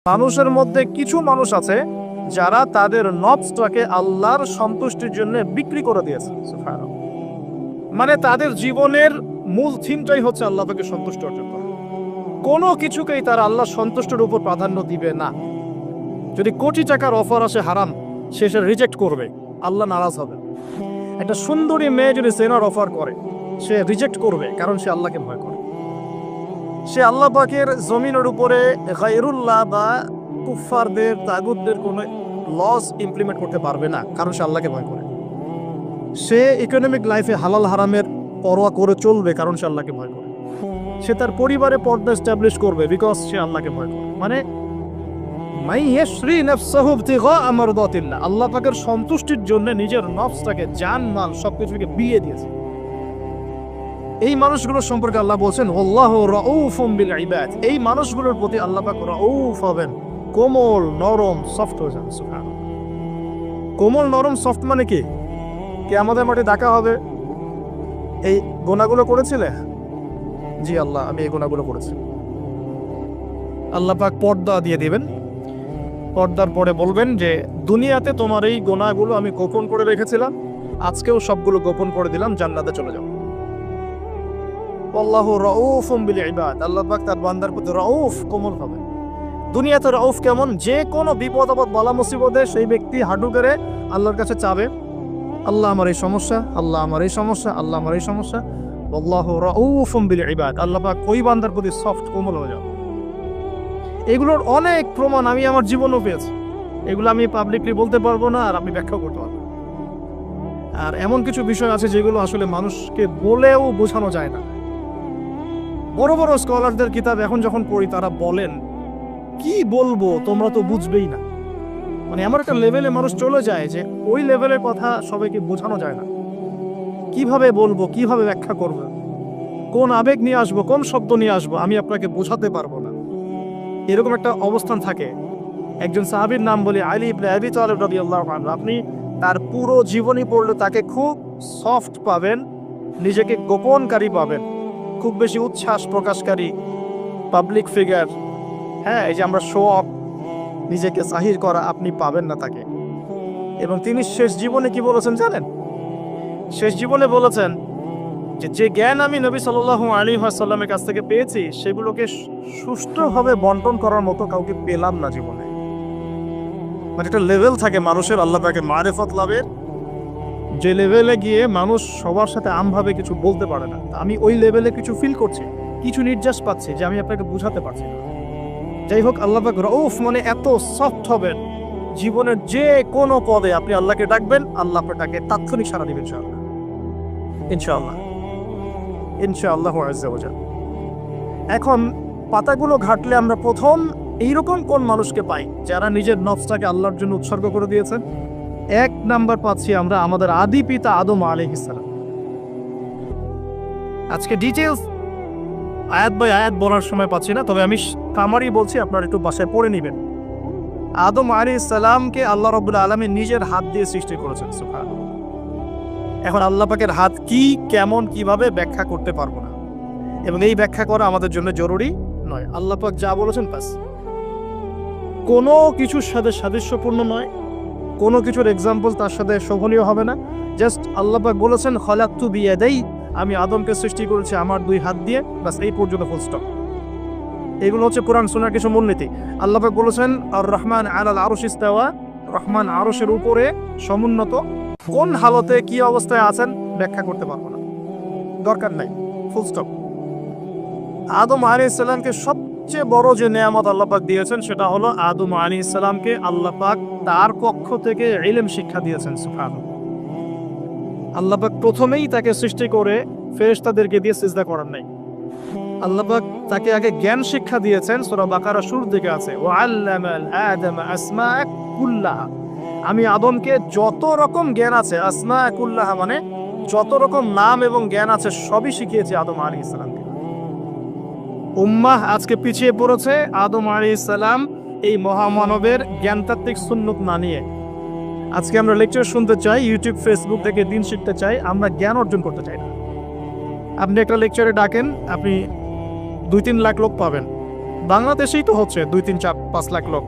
মানুষের মধ্যে কিছু মানুষ আছে যারা তাদের নফসটাকে আল্লাহর সন্তুষ্টির জন্য বিক্রি করে দিয়েছে। সুবহানাল্লাহ। মানে তাদের জীবনের মূল থিমটাই হচ্ছে আল্লাহ পাকে সন্তুষ্ট অর্জন করা। কোনো কিছুকেই তারা আল্লাহ সন্তুষ্টের উপর প্রাধান্য দিবে না। যদি কোটি টাকার অফার আসে হারাম, সে রিজেক্ট করবে, আল্লাহ নারাজ হবে। একটা সুন্দরী মেয়ে যদি সেনার অফার করে, সে রিজেক্ট করবে, কারণ সে আল্লাহকে ভয় করে। সে আল্লাহ পাকের জমিনের উপরে গায়রুল্লাহ বা কুফফারদের তাগুতদের কোনো লস ইমপ্লিমেন্ট করতে পারবে না, কারণ সে আল্লাহকে ভয় করে। সে ইকোনমিক লাইফে হালাল হারামের পরোয়া করে চলবে, কারণ সে আল্লাহকে ভয় করে। সে তার পরিবারে পর্দা এস্টাবলিশ করবে, বিকজ সে আল্লাহকে ভয় করে। মানে আল্লাহ পাকের সন্তুষ্টির জন্য নিজের নফসটাকে, জান মাল সবকিছুকে বিয়ে দিয়েছে। এই মানুষগুলোর সম্পর্কে আল্লাহ বলছেন আল্লাহু রাউফুম বিল ইবাদ। এই মানুষগুলোর প্রতি আল্লাহ পাক রাউফ হবেন, কোমল নরম সফট হয়ে যান। সুবহানাল্লাহ। কোমল নরম সফট মানে কি? কিয়ামতের মাঠে ডাকা হবে, এই গুনাহগুলো করেছিলে? জি আল্লাহ, আমি এই গুনাহগুলো করেছি। আল্লাহ পাক পর্দা দিয়ে দিবেন। পর্দার পরে বলবেন যে দুনিয়াতে তোমার এই গুনাহগুলো আমি গোপন করে রেখেছিলাম, আজকেও সবগুলো গোপন করে দিলাম, জান্নাতে চলে যাও। আল্লাহু রাউফুম বিল ইবাদ। আল্লাহ পাক তার বান্দার প্রতি রাউফ, কোমল হবে। দুনিয়াতে রাউফ কেমন? যে কোনো বিপদ আপদ বালা মুসিবতে সেই ব্যক্তি হাঁটু গেড়ে আল্লাহর কাছে চাবে, আল্লাহ আমার এই সমস্যা, আল্লাহ আমার এই সমস্যা, আল্লাহ আমার এই সমস্যা। আল্লাহু রাউফুম বিল ইবাদ। আল্লাহ পাক ওই বান্দার প্রতি সফট, কোমল হয়ে যাবে। এগুলোর অনেক প্রমাণ আমি আমার জীবনেও পেয়েছি। এগুলো আমি পাবলিকলি বলতে পারবো না, আর আমি ব্যাখ্যা করতে পারবো। আর এমন কিছু বিষয় আছে যেগুলো আসলে মানুষকে বলেও বোঝানো যায় না। বড় বড় স্কলারদের কিতাব এখন যখন পড়ি, তারা বলেন কি বলবো, তোমরা তো বুঝবেই না। মানে এমন একটা লেভেলে মানুষ চলে যায় যে ওই লেভেলের কথা সবাইকে বোঝানো যায় না। কিভাবে বলবো, কিভাবে ব্যাখ্যা করবো, কোন আবেগ নিয়ে আসবো, কোন শব্দ নিয়ে আসবো, আমি আপনাকে বোঝাতে পারবো না। এরকম একটা অবস্থান থাকে। একজন সাহাবীর নাম বলি আলী ইবনে আবি তালিব রাদিয়াল্লাহু আনহু। আপনি তার পুরো জীবনী পড়লে তাকে খুব সফট পাবেন, নিজেকে গোপনকারী পাবেন, খুব বেশি উচ্ছ্বাস প্রকাশকারী পাবলিক ফিগার। হ্যাঁ, এই যে আমরা শো অফ, নিজেকে জাহির করা, আপনি পাবেন না তাকে। এবং তিনি শেষ জীবনে কি বলেছেন জানেন? শেষ জীবনে বলেছেন যে জ্ঞান আমি নবী সাল্লাল্লাহু আলাইহি ওয়াসাল্লামের কাছ থেকে পেয়েছি, সেগুলোকে সুষ্ঠুভাবে বন্টন করার মতো কাউকে পেলাম না জীবনে। মানে একটা লেভেল থাকে মানুষের আল্লাহ পাকের মারিফত লাভের, যে লেভেলে গিয়ে মানুষ সবার সাথে আমভাবে কিছু বলতে পারে না। আমি ওই লেভেলে কিছু ফিল করছি, কিছু নির্যাস পাচ্ছি যে আমি আপনাকে বুঝাতে পারছি না। যাই হোক, আল্লাহ পাক রাউফ মানে এত সফট হবেন, জীবনের যে কোনো পদে আপনি আল্লাহকে ডাকবেন, আল্লাহ আপনাকে তাৎক্ষণিক সাড়া দিবেন। ইনশাআল্লাহ, ইনশাআল্লাহ, ইনশাআল্লাহ আযজা ওয়া জাল্লা। এখন পাতাগুলো ঘাটলে আমরা প্রথম এইরকম কোন মানুষকে পাই যারা নিজের নফসটাকে আল্লাহর জন্য উৎসর্গ করে দিয়েছেন? এক নাম্বার পাচ্ছি আমরা আমাদের আদি পিতা আদম আলাইহিস সালাম। আজকে ডিটেইলস আয়াত বাই আয়াত বলার সময় পাচ্ছি না, তবে আমি কামারি বলছি, আপনারা একটু বাসায় পড়ে নেবেন। আদম আলাইহিস সালামকে আল্লাহ রাব্বুল আলামিন নিজের হাত দিয়ে সৃষ্টি করেছেন। সুবহানাল্লাহ। এখন আল্লাহ পাকের হাত কি, কেমন, কিভাবে ব্যাখ্যা করতে পারবো না, এবং এই ব্যাখ্যা করা আমাদের জন্য জরুরি নয়। আল্লাহ পাক যা বলেছেন বাস, কোনো কিছুর সাথে সাদৃশ্যপূর্ণ নয়, কোনো কিছুর এক্সাম্পল তার সাথে শোভনীয় হবে না। জাস্ট আল্লাহ পাক বলেছেন খলাকতু বিয়াদাই, আমি আদমকে সৃষ্টি করেছি আমার দুই হাত দিয়ে, বাস এই পর্যন্ত ফুল স্টপ। এগুলো হচ্ছে কোরআন সুন্নাহর কিছু মূলনীতি। আল্লাহ পাক বলেছেন আর রহমান আলাল আরশ ইস্তাওয়া, রহমান আরশের উপরে সমুন্নত। কোন হালতে কি অবস্থায় আছেন ব্যাখ্যা করতে পারবো না, দরকার নাই, ফুল স্টপ। আদম আলাইহিস সালামকে সবচেয়ে বড় যে নেয়ামত আল্লাহ পাক দিয়েছেন সেটা হলো আদম আলাইহিস সালামকে আল্লাহ পাক তার পক্ষ থেকে ইলম শিক্ষা দিয়েছেন। সুবহানাল্লাহ। আল্লাহ পাক প্রথমেই তাকে সৃষ্টি করে ফেরেশতাদেরকে দিয়ে সিজদা করার নাই। আল্লাহ পাক তাকে আগে জ্ঞান শিক্ষা দিয়েছেন। সূরা বাকারা শুরুর দিকে আছে ওয়া আল্লামাল আদামা আসমা কুল্লাহা। আমি আদমকে যত রকম জ্ঞান আছে, আসমা কুল্লাহা মানে যত রকম নাম এবং জ্ঞান আছে, সবই শিখিয়েছি আদম আলাইহিস সালামকে। উম্মাহ আজকে পিছিয়ে পড়েছে আদম আলাইহিস সালাম এই মহামানবের জ্ঞানতাত্ত্বিক সুন্নত না নিয়ে। আজকে আমরা লেকচার শুনতে চাই, ইউটিউব ফেসবুক থেকে দিন শিখতে চাই, আমরা জ্ঞান অর্জন করতে চাই না। আপনি একটা লেকচারে ডাকেন, আপনি 2-3 লাখ লোক পাবেন, বাংলাদেশেই তো হচ্ছে 2, 3, 4, 5 লাখ লোক,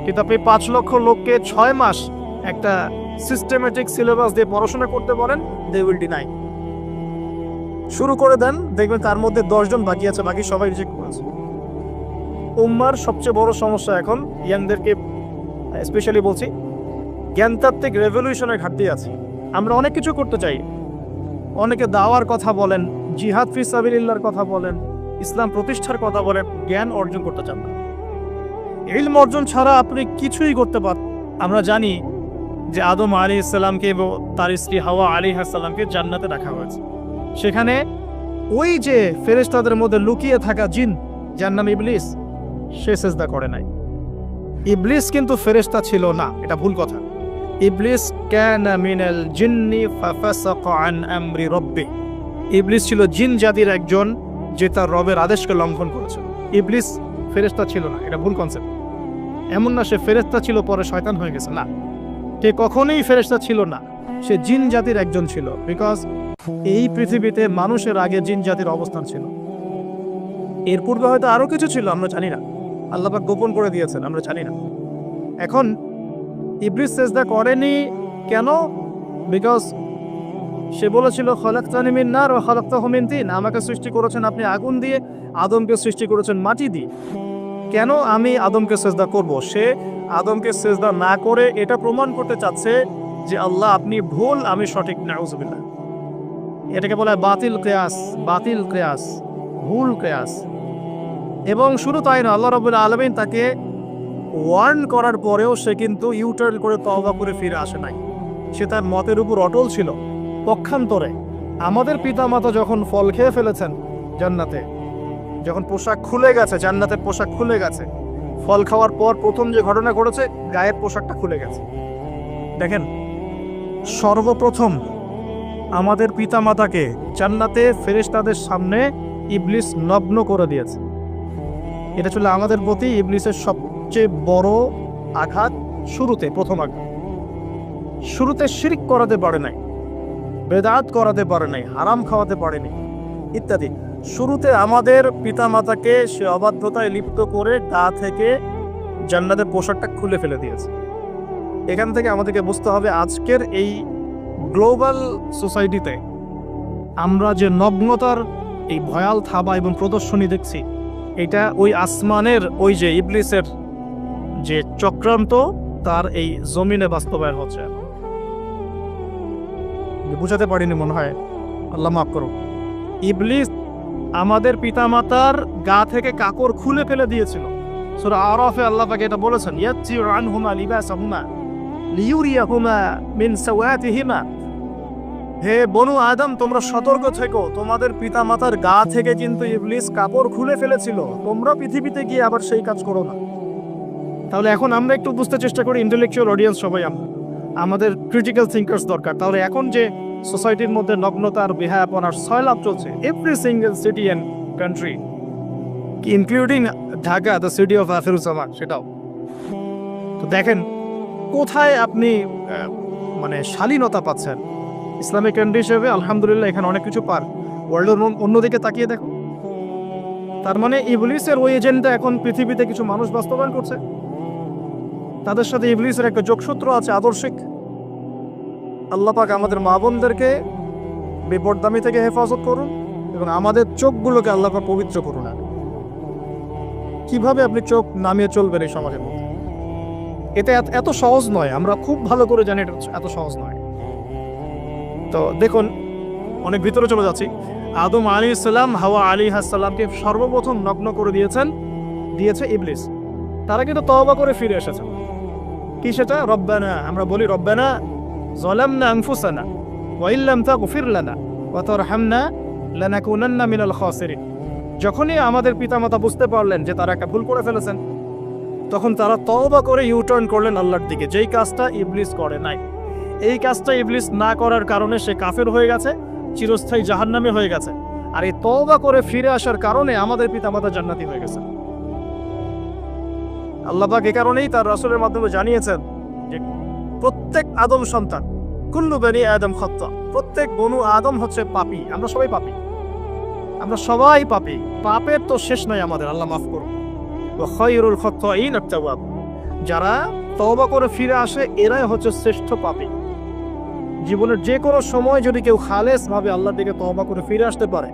কিন্তু আপনি 5 লক্ষ লোককে 6 মাস একটা সিস্টেমেটিক সিলেবাস দিয়ে পড়াশোনা করতে বলেন, দে উইল ডিনাই। শুরু করে দেন, দেখবেন তার মধ্যে 10 জন বাকি আছে, বাকি সবাই রিজেক্ট করেছে। উম্মার সবচেয়ে বড় সমস্যা এখন, ইয়াংদেরকে স্পেশালি বলছি, জ্ঞানতাত্ত্বিক রেভলিউশনের ঘাটতি আছে। আমরা অনেক কিছু করতে চাই, অনেকে দাওয়ার কথা বলেন, জিহাদ ফি সাবিলিল্লাহর কথা বলেন, ইসলাম প্রতিষ্ঠার কথা বলেন, জ্ঞান অর্জন করতে চান না। ইলম অর্জন ছাড়া আপনি কিছুই করতে পারেন। আমরা জানি যে আদম আলাইহিস সালামকে এবং তার স্ত্রী হাওয়া আলাইহিস সালামকে জান্নাতে রাখা হয়েছে। সেখানে ওই যে ফেরেশতাদের মধ্যে লুকিয়ে থাকা জিন, যার নাম ইবলিস, সে সেজদা করে নাই। ইবলিস কিন্তু ফেরেশতা ছিল না, এটা ভুল কথা। ইবলিস কানা মিনাল জিন্নি ফাফাসাকা আন আমরি রাব্বি। ইবলিস ছিল জিন জাতির একজন, যে তার রবের আদেশকে লঙ্ঘন করেছে। ইবলিস ফেরেশতা ছিল না, এটা ভুল কনসেপ্ট। এমন না সে ফেরেশতা ছিল পরে শয়তান হয়ে গেছে, না, সে কখনোই ফেরেশতা ছিল না, সে জিন জাতির একজন ছিল। বিকজ এই পৃথিবীতে মানুষের আগে জিন জাতির অবস্থান ছিল, এর পূর্বে হয়তো আরো কিছু ছিল, আমরা জানি না, আল্লাহ পাক গোপন করে দিয়েছেন, আমরা জানি না। এখন ইবলিস সেজদা করেনি কেন? বিকজ সে বলেছিল খলাকতানি মিন নার ওয়া খলাকতাহু মিন তিন, আমাকে সৃষ্টি করেছেন আপনি আগুন দিয়ে, আদমকে সৃষ্টি করেছেন মাটি দিয়ে, কেন আমি আদমকে সেজদা করব? সে আদমকে সেজদা না করে এটা প্রমাণ করতে চাচ্ছে যে আল্লাহ আপনি ভুল, আমি সঠিক। নাউজুবিল্লাহ। এটাকে বলা হয় বাতিল কিয়াস, বাতিল কিয়াস, ভুল কিয়াস। এবং শুধু তাই না, আল্লাহ রাব্বুল আলামিন তাকে ওয়ার্ন করার পরেও সে কিন্তু ইউটার্ন করে তওবা করে ফিরে আসে নাই। সে তার মতের উপর অটল ছিল। পক্ষান্তরে আমাদের পিতামাতা যখন ফল খেয়ে ফেলেছেন জান্নাতে, যখন পোশাক খুলে গেছে, জান্নাতের পোশাক খুলে গেছে, ফল খাওয়ার পর প্রথম যে ঘটনা ঘটেছে, গায়ের পোশাকটা খুলে গেছে। দেখেন, সর্বপ্রথম আমাদের পিতামাতাকে জান্নাতে ফেরেশতাদের সামনে ইবলিস নগ্ন করে দিয়েছে। এটা ছিল আমাদের প্রতি ইবলিসের সবচেয়ে বড় আঘাত। শুরুতে, প্রথম আঘাত, শুরুতে শিরক করাতে পারে নাই, বেদাত করাতে পারে নাই, হারাম খাওয়াতে পারেনি ইত্যাদি। শুরুতে আমাদের পিতামাতাকে সে অবাধ্যতায় লিপ্ত করে গা থেকে জান্নাতের পোশাকটা খুলে ফেলে দিয়েছে। এখান থেকে আমাদেরকে বুঝতে হবে, আজকের এই গ্লোবাল সোসাইটিতে আমরা যে নগ্নতার এই ভয়াল থাবা এবং প্রদর্শনী দেখছি, এটা ওই আসমানের ওই যে ইবলিসের যে চক্রান্ত, তার এই জমিনে বাস্তবায়ন হচ্ছে। বুঝাতে পারিনি মনে হয়, আল্লাহ মাফ করুন। ইবলিস আমাদের পিতামাতার গা থেকে কাপড় খুলে ফেলে দিয়েছিল। সূরা আরাফে আল্লাহ পাক এটা বলেছেন, ইয়াতিউ আনহুমা লিবাসাহুমা লিউরিয়াহুমা মিন সাওয়াতিহিমা। হে বনু আদম, তোমরা সতর্ক থেকো, তোমাদের পিতামাতার গা থেকে কিন্তু ইবলিস কাপড় খুলে ফেলেছিল, তোমরা পৃথিবীতে গিয়ে আবার সেই কাজ করো না। তাহলে এখন আমরা একটু বুঝতে চেষ্টা করি, ইন্টেলেকচুয়াল অডিয়েন্স সবাই আমরা, আমাদের ক্রিটিক্যাল থিঙ্কার্স দরকার। তাহলে এখন যে সোসাইটির মধ্যে নগ্নতার, বেহায়াপনার সয়লাভ চলছে, every single city and country, including Dhaka, the city of আফিরুজ্জামান, সেটাও তো দেখেন কোথায় আপনি মানে শালীনতা পাচ্ছেন। ইসলামিক কান্ট্রি হিসেবে আলহামদুলিল্লাহ এখানে অনেক কিছু পার, ওয়ার্ল্ডের অন্যদিকে তাকিয়ে দেখো। তার মানে ইবলিসের ওই এজেন্ডা এখন পৃথিবীতে কিছু মানুষ বাস্তবায়ন করছে, তাদের সাথে ইবলিসের একটা যোগসূত্র আছে আদর্শিক। আল্লাহ পাক আমাদের মা বোনদেরকে বেপরদামি থেকে হেফাজত করুন এবং আমাদের চোখগুলোকে আল্লাহ পাক পবিত্র করুন। কিভাবে আপনি চোখ নামিয়ে চলবেন এই সমাজের মধ্যে, এটা এত সহজ নয়, আমরা খুব ভালো করে জানি এটা এত সহজ নয়। তো দেখুন, অনেক ভিতরে চলে যাচ্ছি। আদম আলাইহিস সালাম হাওয়া আলাইহিস সালামকে সর্বপ্রথম নগ্ন করে দিয়েছে ইবলিস। তারা কিন্তু তওবা করে ফিরে এসেছে। কি সেটা? রব্বানা, আমরা বলি রব্বানা যালামনা আনফুসানা ওয়া ইল্লাম তাগফির লানা ওয়া তারহামনা লানাকুনান্না মিনাল খাসিরিন। যখনই আমাদের পিতামাতা বুঝতে পারলেন যে তারা একটা ভুল করে ফেলেছেন, তখন তারা তওবা করে ইউটার্ন করলেন আল্লাহর দিকে, যেই কাজটা ইবলিস করে নাই। এই কাজটা ইবলিস না করার কারণে সে কাফের হয়ে গেছে, চিরস্থায়ী জাহান্নামী হয়ে গেছে। আর এই তওবা করে ফিরে আসার কারণে আমাদের পিতামাতা জান্নাতি হয়ে গেছে। আল্লাহ পাক এই কারণেই তার রাসূলের মাধ্যমে জানিয়েছেন যে প্রত্যেক আদম সন্তান, কুল্লু বনি আদম খাত্তা, প্রত্যেক বনু আদম হচ্ছে পাপী। আমরা সবাই পাপী, আমরা সবাই পাপী, পাপের তো শেষ নাই আমাদের, আল্লাহ মাফ করুন। ওয়া খায়রুল খাত্তাইন আত-তাওয়াব, যারা তওবা করে ফিরে আসে এরাই হচ্ছে শ্রেষ্ঠ পাপী। জীবনের যে কোনো সময় যদি কেউ খালেস ভাবে আল্লাহর দিকে তওবা করে ফিরে আসতে পারে,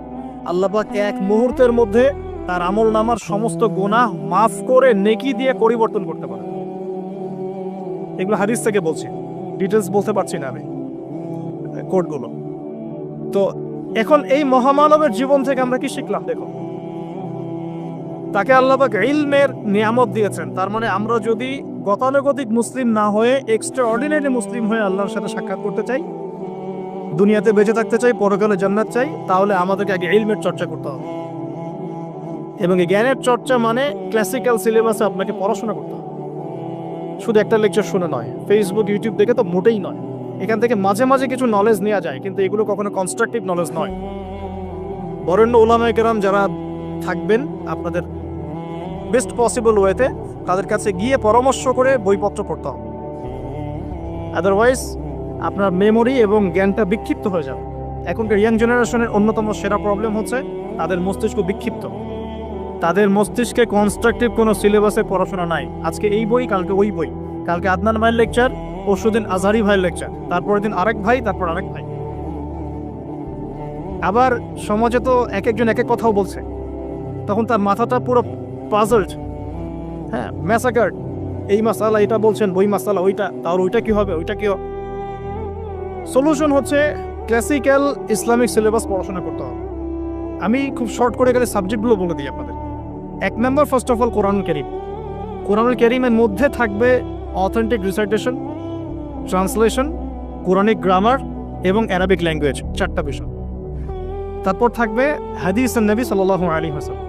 আল্লাহ পাক এক মুহূর্তের মধ্যে তার আমলনামার সমস্ত গুনাহ মাফ করে নেকি দিয়ে পরিবর্তন করতে পারে। এগুলো হাদিস থেকে বলছি, ডিটেলস বলতে পারছি না আমি কোডগুলো। তো এখন এই মহামানবের জীবন থেকে আমরা কি শিখলাম? দেখো, তাকে আল্লাহ পাক ইলমের নিয়ামত দিয়েছেন। তার মানে আমরা যদি গতানুগতিক মুসলিম না হয়ে এক্সট্রা অর্ডিনারি মুসলিম হয়ে আল্লাহর সাথে সাক্ষাৎ করতে চাই, দুনিয়াতে বেঁচে থাকতে চাই, পরকালে জান্নাত চাই, তাহলে আমাদেরকে আগে ইলমের চর্চা করতে হবে। এবং এই জ্ঞানের চর্চা মানে ক্লাসিক্যাল সিলেবাসে আপনাকে পড়াশোনা করতে হবে, শুধু একটা লেকচার শুনে নয়, ফেসবুক ইউটিউব দেখে তো মোটেই নয়। এখান থেকে মাঝে মাঝে কিছু নলেজ নেওয়া যায়, কিন্তু এগুলো কখনো কনস্ট্রাকটিভ নলেজ নয়। বরেণ্য ওলামায়ে কেরাম যারা থাকবেন আপনাদের বেস্ট পসিবল ওয়েতে, তাদের কাছে গিয়ে পরামর্শ করে বইপত্র পড়তে হবে। আদারওয়াইজ আপনার মেমোরি এবং জ্ঞানটা বিক্ষিপ্ত হয়ে যাবে। এখনকার ইয়াং জেনারেশনের অন্যতম সেরা প্রবলেম হচ্ছে তাদের মস্তিষ্ক বিক্ষিপ্ত। তাদের মস্তিষ্কে কনস্ট্রাকটিভ কোনো সিলেবাসে পড়াশোনা নাই। আজকে এই বই, কালকে ওই বই, কালকে আদনান ভাইয়ের লেকচার, পরশুদিন আজহারি ভাইয়ের লেকচার, তারপরের দিন আরেক ভাই, তারপর আরেক ভাই। আবার সমাজে তো এক একজন এক এক কথাও বলছে, তখন তার মাথাটা পুরো পাজলড, হ্যাঁ, ম্যাসাকার্ড। এই মাসালা এটা বলছেন, ওই মাসালা ওইটা, তার ওইটা কি হবে, ওইটা কি হবে। সলিউশন হচ্ছে ক্লাসিক্যাল ইসলামিক সিলেবাস পড়াশোনা করতে হবে। আমি খুব শর্ট করে গেলে সাবজেক্টগুলো বলে দিই আপনাদের। 1 নম্বর, ফার্স্ট অফ অল কোরআন কারীম। কোরআনুল কারীমের মধ্যে থাকবে authentic recitation, translation, Quranic grammar এবং অ্যারাবিক ল্যাঙ্গুয়েজ, 4টা বিষয়। তারপর থাকবে হাদিস নবী সাল্লাল্লাহু আলাইহি ওয়াসাল্লাম।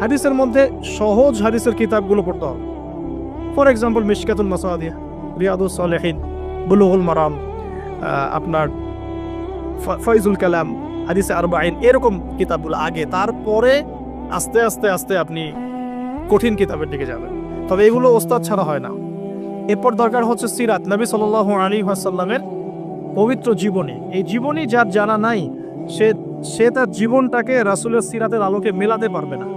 হাদিসের মধ্যে সহজ হাদিসের কিতাবগুলো পড়তে হবে। ফর এক্সাম্পল মিশকাতুল মাসাবিহ, রিয়াদুস সালিহিন, বুলুগুল মারাম, আপনার ফয়জুল কালাম, হাদিসে আরবাইন, এরকম কিতাবগুলো আগে, তারপরে আস্তে আস্তে আস্তে আপনি কঠিন কিতাবের দিকে যাবেন। তবে এগুলো ওস্তাদ ছাড়া হয় না। এরপর দরকার হচ্ছে সিরাত, নবী সাল্লাল্লাহু আলাইহি ওয়াসাল্লামের পবিত্র জীবনী। এই জীবনী যার জানা নাই, সে তার জীবনটাকে রাসূলের সিরাতের আলোকে মেলাতে পারবে না।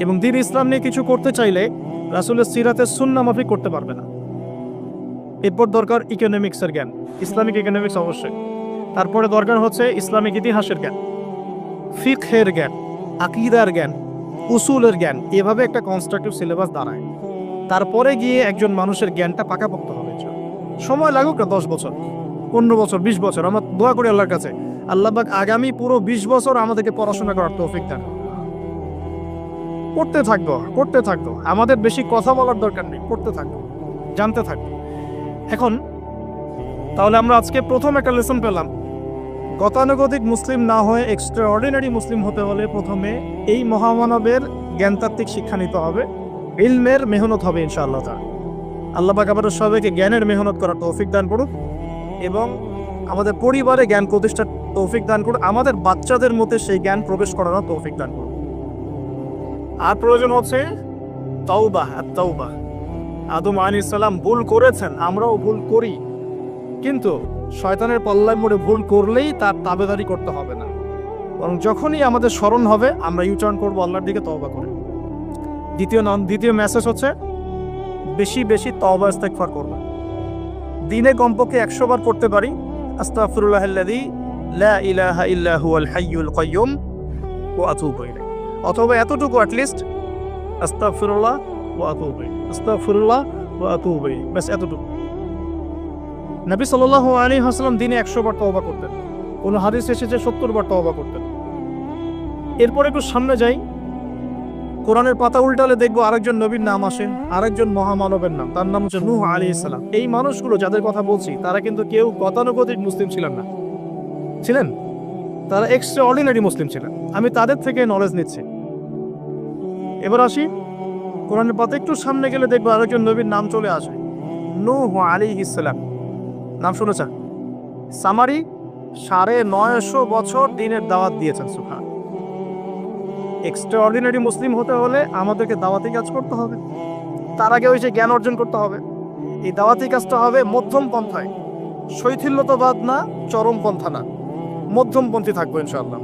এবং দ্বীন ইসলাম নিয়ে কিছু করতে চাইলে রাসূলের সিরাতের সুন্নাহ মাফিক করতে পারবে না। এরপর দরকার ইকোনমিক্সের জ্ঞান, ইসলামিক ইকোনমিক্স অবশ্যই। তারপরে দরকার হচ্ছে ইসলামিক ইতিহাসের জ্ঞান, ফিকহের জ্ঞান, আকীদার জ্ঞান, উসুলের জ্ঞান। এভাবে একটা কনস্ট্রাকটিভ সিলেবাস দাঁড়ায়। তারপরে গিয়ে একজন মানুষের জ্ঞানটা পাকাপোক্ত হবে। সময় লাগুক না, 10 বছর, 15 বছর, 20 বছর। আমরা দোয়া করি আল্লাহর কাছে, আল্লাহ পাক আগামী পুরো 20 বছর আমাদেরকে পড়াশোনা করার তৌফিক দান। করতে থাকবো। আমাদের বেশি কথা বলার দরকার নেই, করতে থাকবো, জানতে থাকবো। এখন তাহলে আমরা আজকে প্রথম একটা লেসন পেলাম। গতানুগতিক মুসলিম না হয়ে এক্সট্রা অর্ডিনারি মুসলিম হতে হলে প্রথমে এই মহামানবের জ্ঞানতাত্ত্বিক শিক্ষা নিতে হবে, ইলমের মেহনত হবে ইনশাআল্লাহ তাআলা। আল্লাহ পাক আমাদের সবাইকে জ্ঞানের মেহনত করার তৌফিক দান করুক এবং আমাদের পরিবারে জ্ঞান প্রতিষ্ঠার তৌফিক দান করুক, আমাদের বাচ্চাদের মধ্যে সেই জ্ঞান প্রবেশ করানোর তৌফিক দান করুক। আর প্রয়োজন হচ্ছে তাওবাহ, আত-তাওবাহ। আদম আলাইহিস সালাম ভুল করেছেন, আমরাও ভুল করি, কিন্তু শয়তানের পাল্লায় পড়ে ভুল করলেই তার তাবেদারি করতে হবে না, বরং যখনই আমাদের স্মরণ হবে আমরা ইউটার্ন করবো আল্লাহর দিকে তওবা করে। দ্বিতীয় মেসেজ হচ্ছে বেশি বেশি তওবা ইস্তেগফার করব। দিনে কমপক্ষে 100 বার করতে পারি আস্তাগফিরুল্লাহাল্লাযী লা ইলাহা ইল্লা হুয়াল হাইয়ুল কাইয়্যুম ওয়া আতুবু ইলাইহি, অথবা এতটুকু অ্যাটলিস্ট আস্তাগফিরুল্লাহ ওয়া আতুবু ইলাইহি, আস্তাগফিরুল্লাহ ওয়া আতুবু ইলাইহি, বাস এতটুকু। নবী সাল্লাল্লাহু আলাইহি ওয়াসাল্লাম দিনে 100 বার তওবা করতেন, কোন হাদিস এসেছে 70 বার তওবা করতেন। এরপর একটু সামনে যাই, কোরআনের পাতা উল্টালে দেখবো আরেকজন নবীর নাম আসে, আরেকজন মহামানবের নাম, তার নাম হচ্ছে নূহ আলাইহিস সালাম। এই মানুষগুলো যাদের কথা বলছি তারা কিন্তু কেউ গতানুগতিক মুসলিম ছিলেন না, তারা এক্সট্রা অর্ডিনারি মুসলিম ছিলেন। আমি তাদের থেকে নলেজ নিচ্ছি। এবার আসি কোরআনের পাতা একটু সামনে গেলে দেখবো আরেকজন নবীর নাম চলে আসে, নূহ আলাইহিস সালাম। নাম শুনেছেন? সামারি 950 বছর দিনের দাওয়াত দিয়েছেন। সুবহান। এক্সট্রা অর্ডিনারি মুসলিম হতে হলে আমাদেরকে দাওয়াতি কাজ করতে হবে, তার আগে ওই যে জ্ঞান অর্জন করতে হবে। এই দাওয়াতি কাজটা হবে মধ্যম পন্থায়, শৈথিল্যতাবাদ না, চরমপন্থা না, মধ্যমপন্থী থাকবো ইনশাআল্লাহ।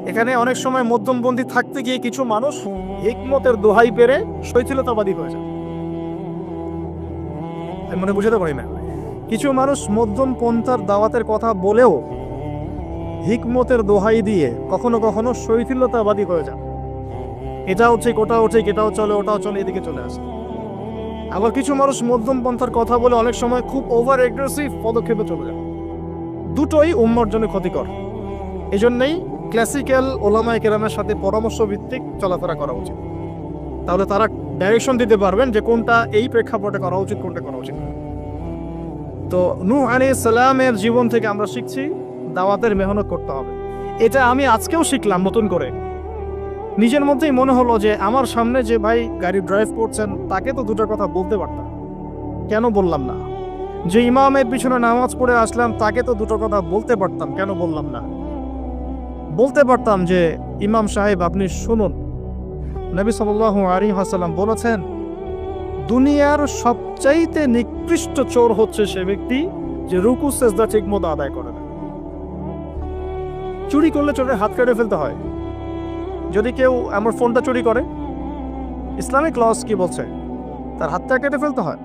এখানে অনেক সময় মধ্যমপন্থী থাকতে গিয়ে কিছু মানুষ হিকমতের দোহাই পেরে শৈথিলতাবাদী হয়ে যায়। আমি মনে বুঝাতে পারি না, কিছু মানুষ মধ্যম পন্থার দাওয়াতের কথা বলেও হিকমতের দোহাই দিয়ে কখনো কখনো শৈথিলতাবাদী হয়ে যায়। এটাও ঠিক, ওটাও ঠিক, এটাও চলে, ওটাও চলে, এদিকে চলে আসে। আবার কিছু মানুষ মধ্যম পন্থার কথা বলে অনেক সময় খুব ওভার এগ্রেসিভ পদক্ষেপে চলে যায়। দুটোই উম্মার জন্য ক্ষতিকর। এই জন্যই ক্লাসিক্যাল ওলামায়ে কেরামের সাথে পরামর্শ ভিত্তিক চলাফেরা করা উচিত। তাহলে তারা ডাইরেকশন দিতে পারবেন যে কোনটা এই প্রেক্ষাপটে করা উচিত, কোনটা করা উচিত। তো নূহ আলাইহিস সালামের জীবন থেকে আমরা শিখছি দাওয়াতের মেহনত করতে হবে। এটা আমি আজকেও শিখলাম নতুন করে। নিজের মধ্যেই মনে হলো যে আমার সামনে যে ভাই গাড়ি ড্রাইভ করছেন তাকে তো দুটো কথা বলতে পারতাম, কেন বললাম না? যে ইমামের পিছনে নামাজ পড়ে আসলাম তাকে তো দুটো কথা বলতে পারতাম, কেন বললাম না? বলতে পারতাম যে ইমাম সাহেব আপনি শুনুন, নবী সাল্লাল্লাহু আলাইহি ওয়াসাল্লাম বলেছেন দুনিয়ার সবচাইতে নিকৃষ্ট চোর হচ্ছে সে ব্যক্তি যে রুকু সেজদা ঠিকমতো আদায় করে না। চুরি করলে চোরের হাত কেটে ফেলতে হয়। যদি কেউ আমার ফোনটা চুরি করে, ইসলামিক লস কি বলছে? তার হাতটা কেটে ফেলতে হয়।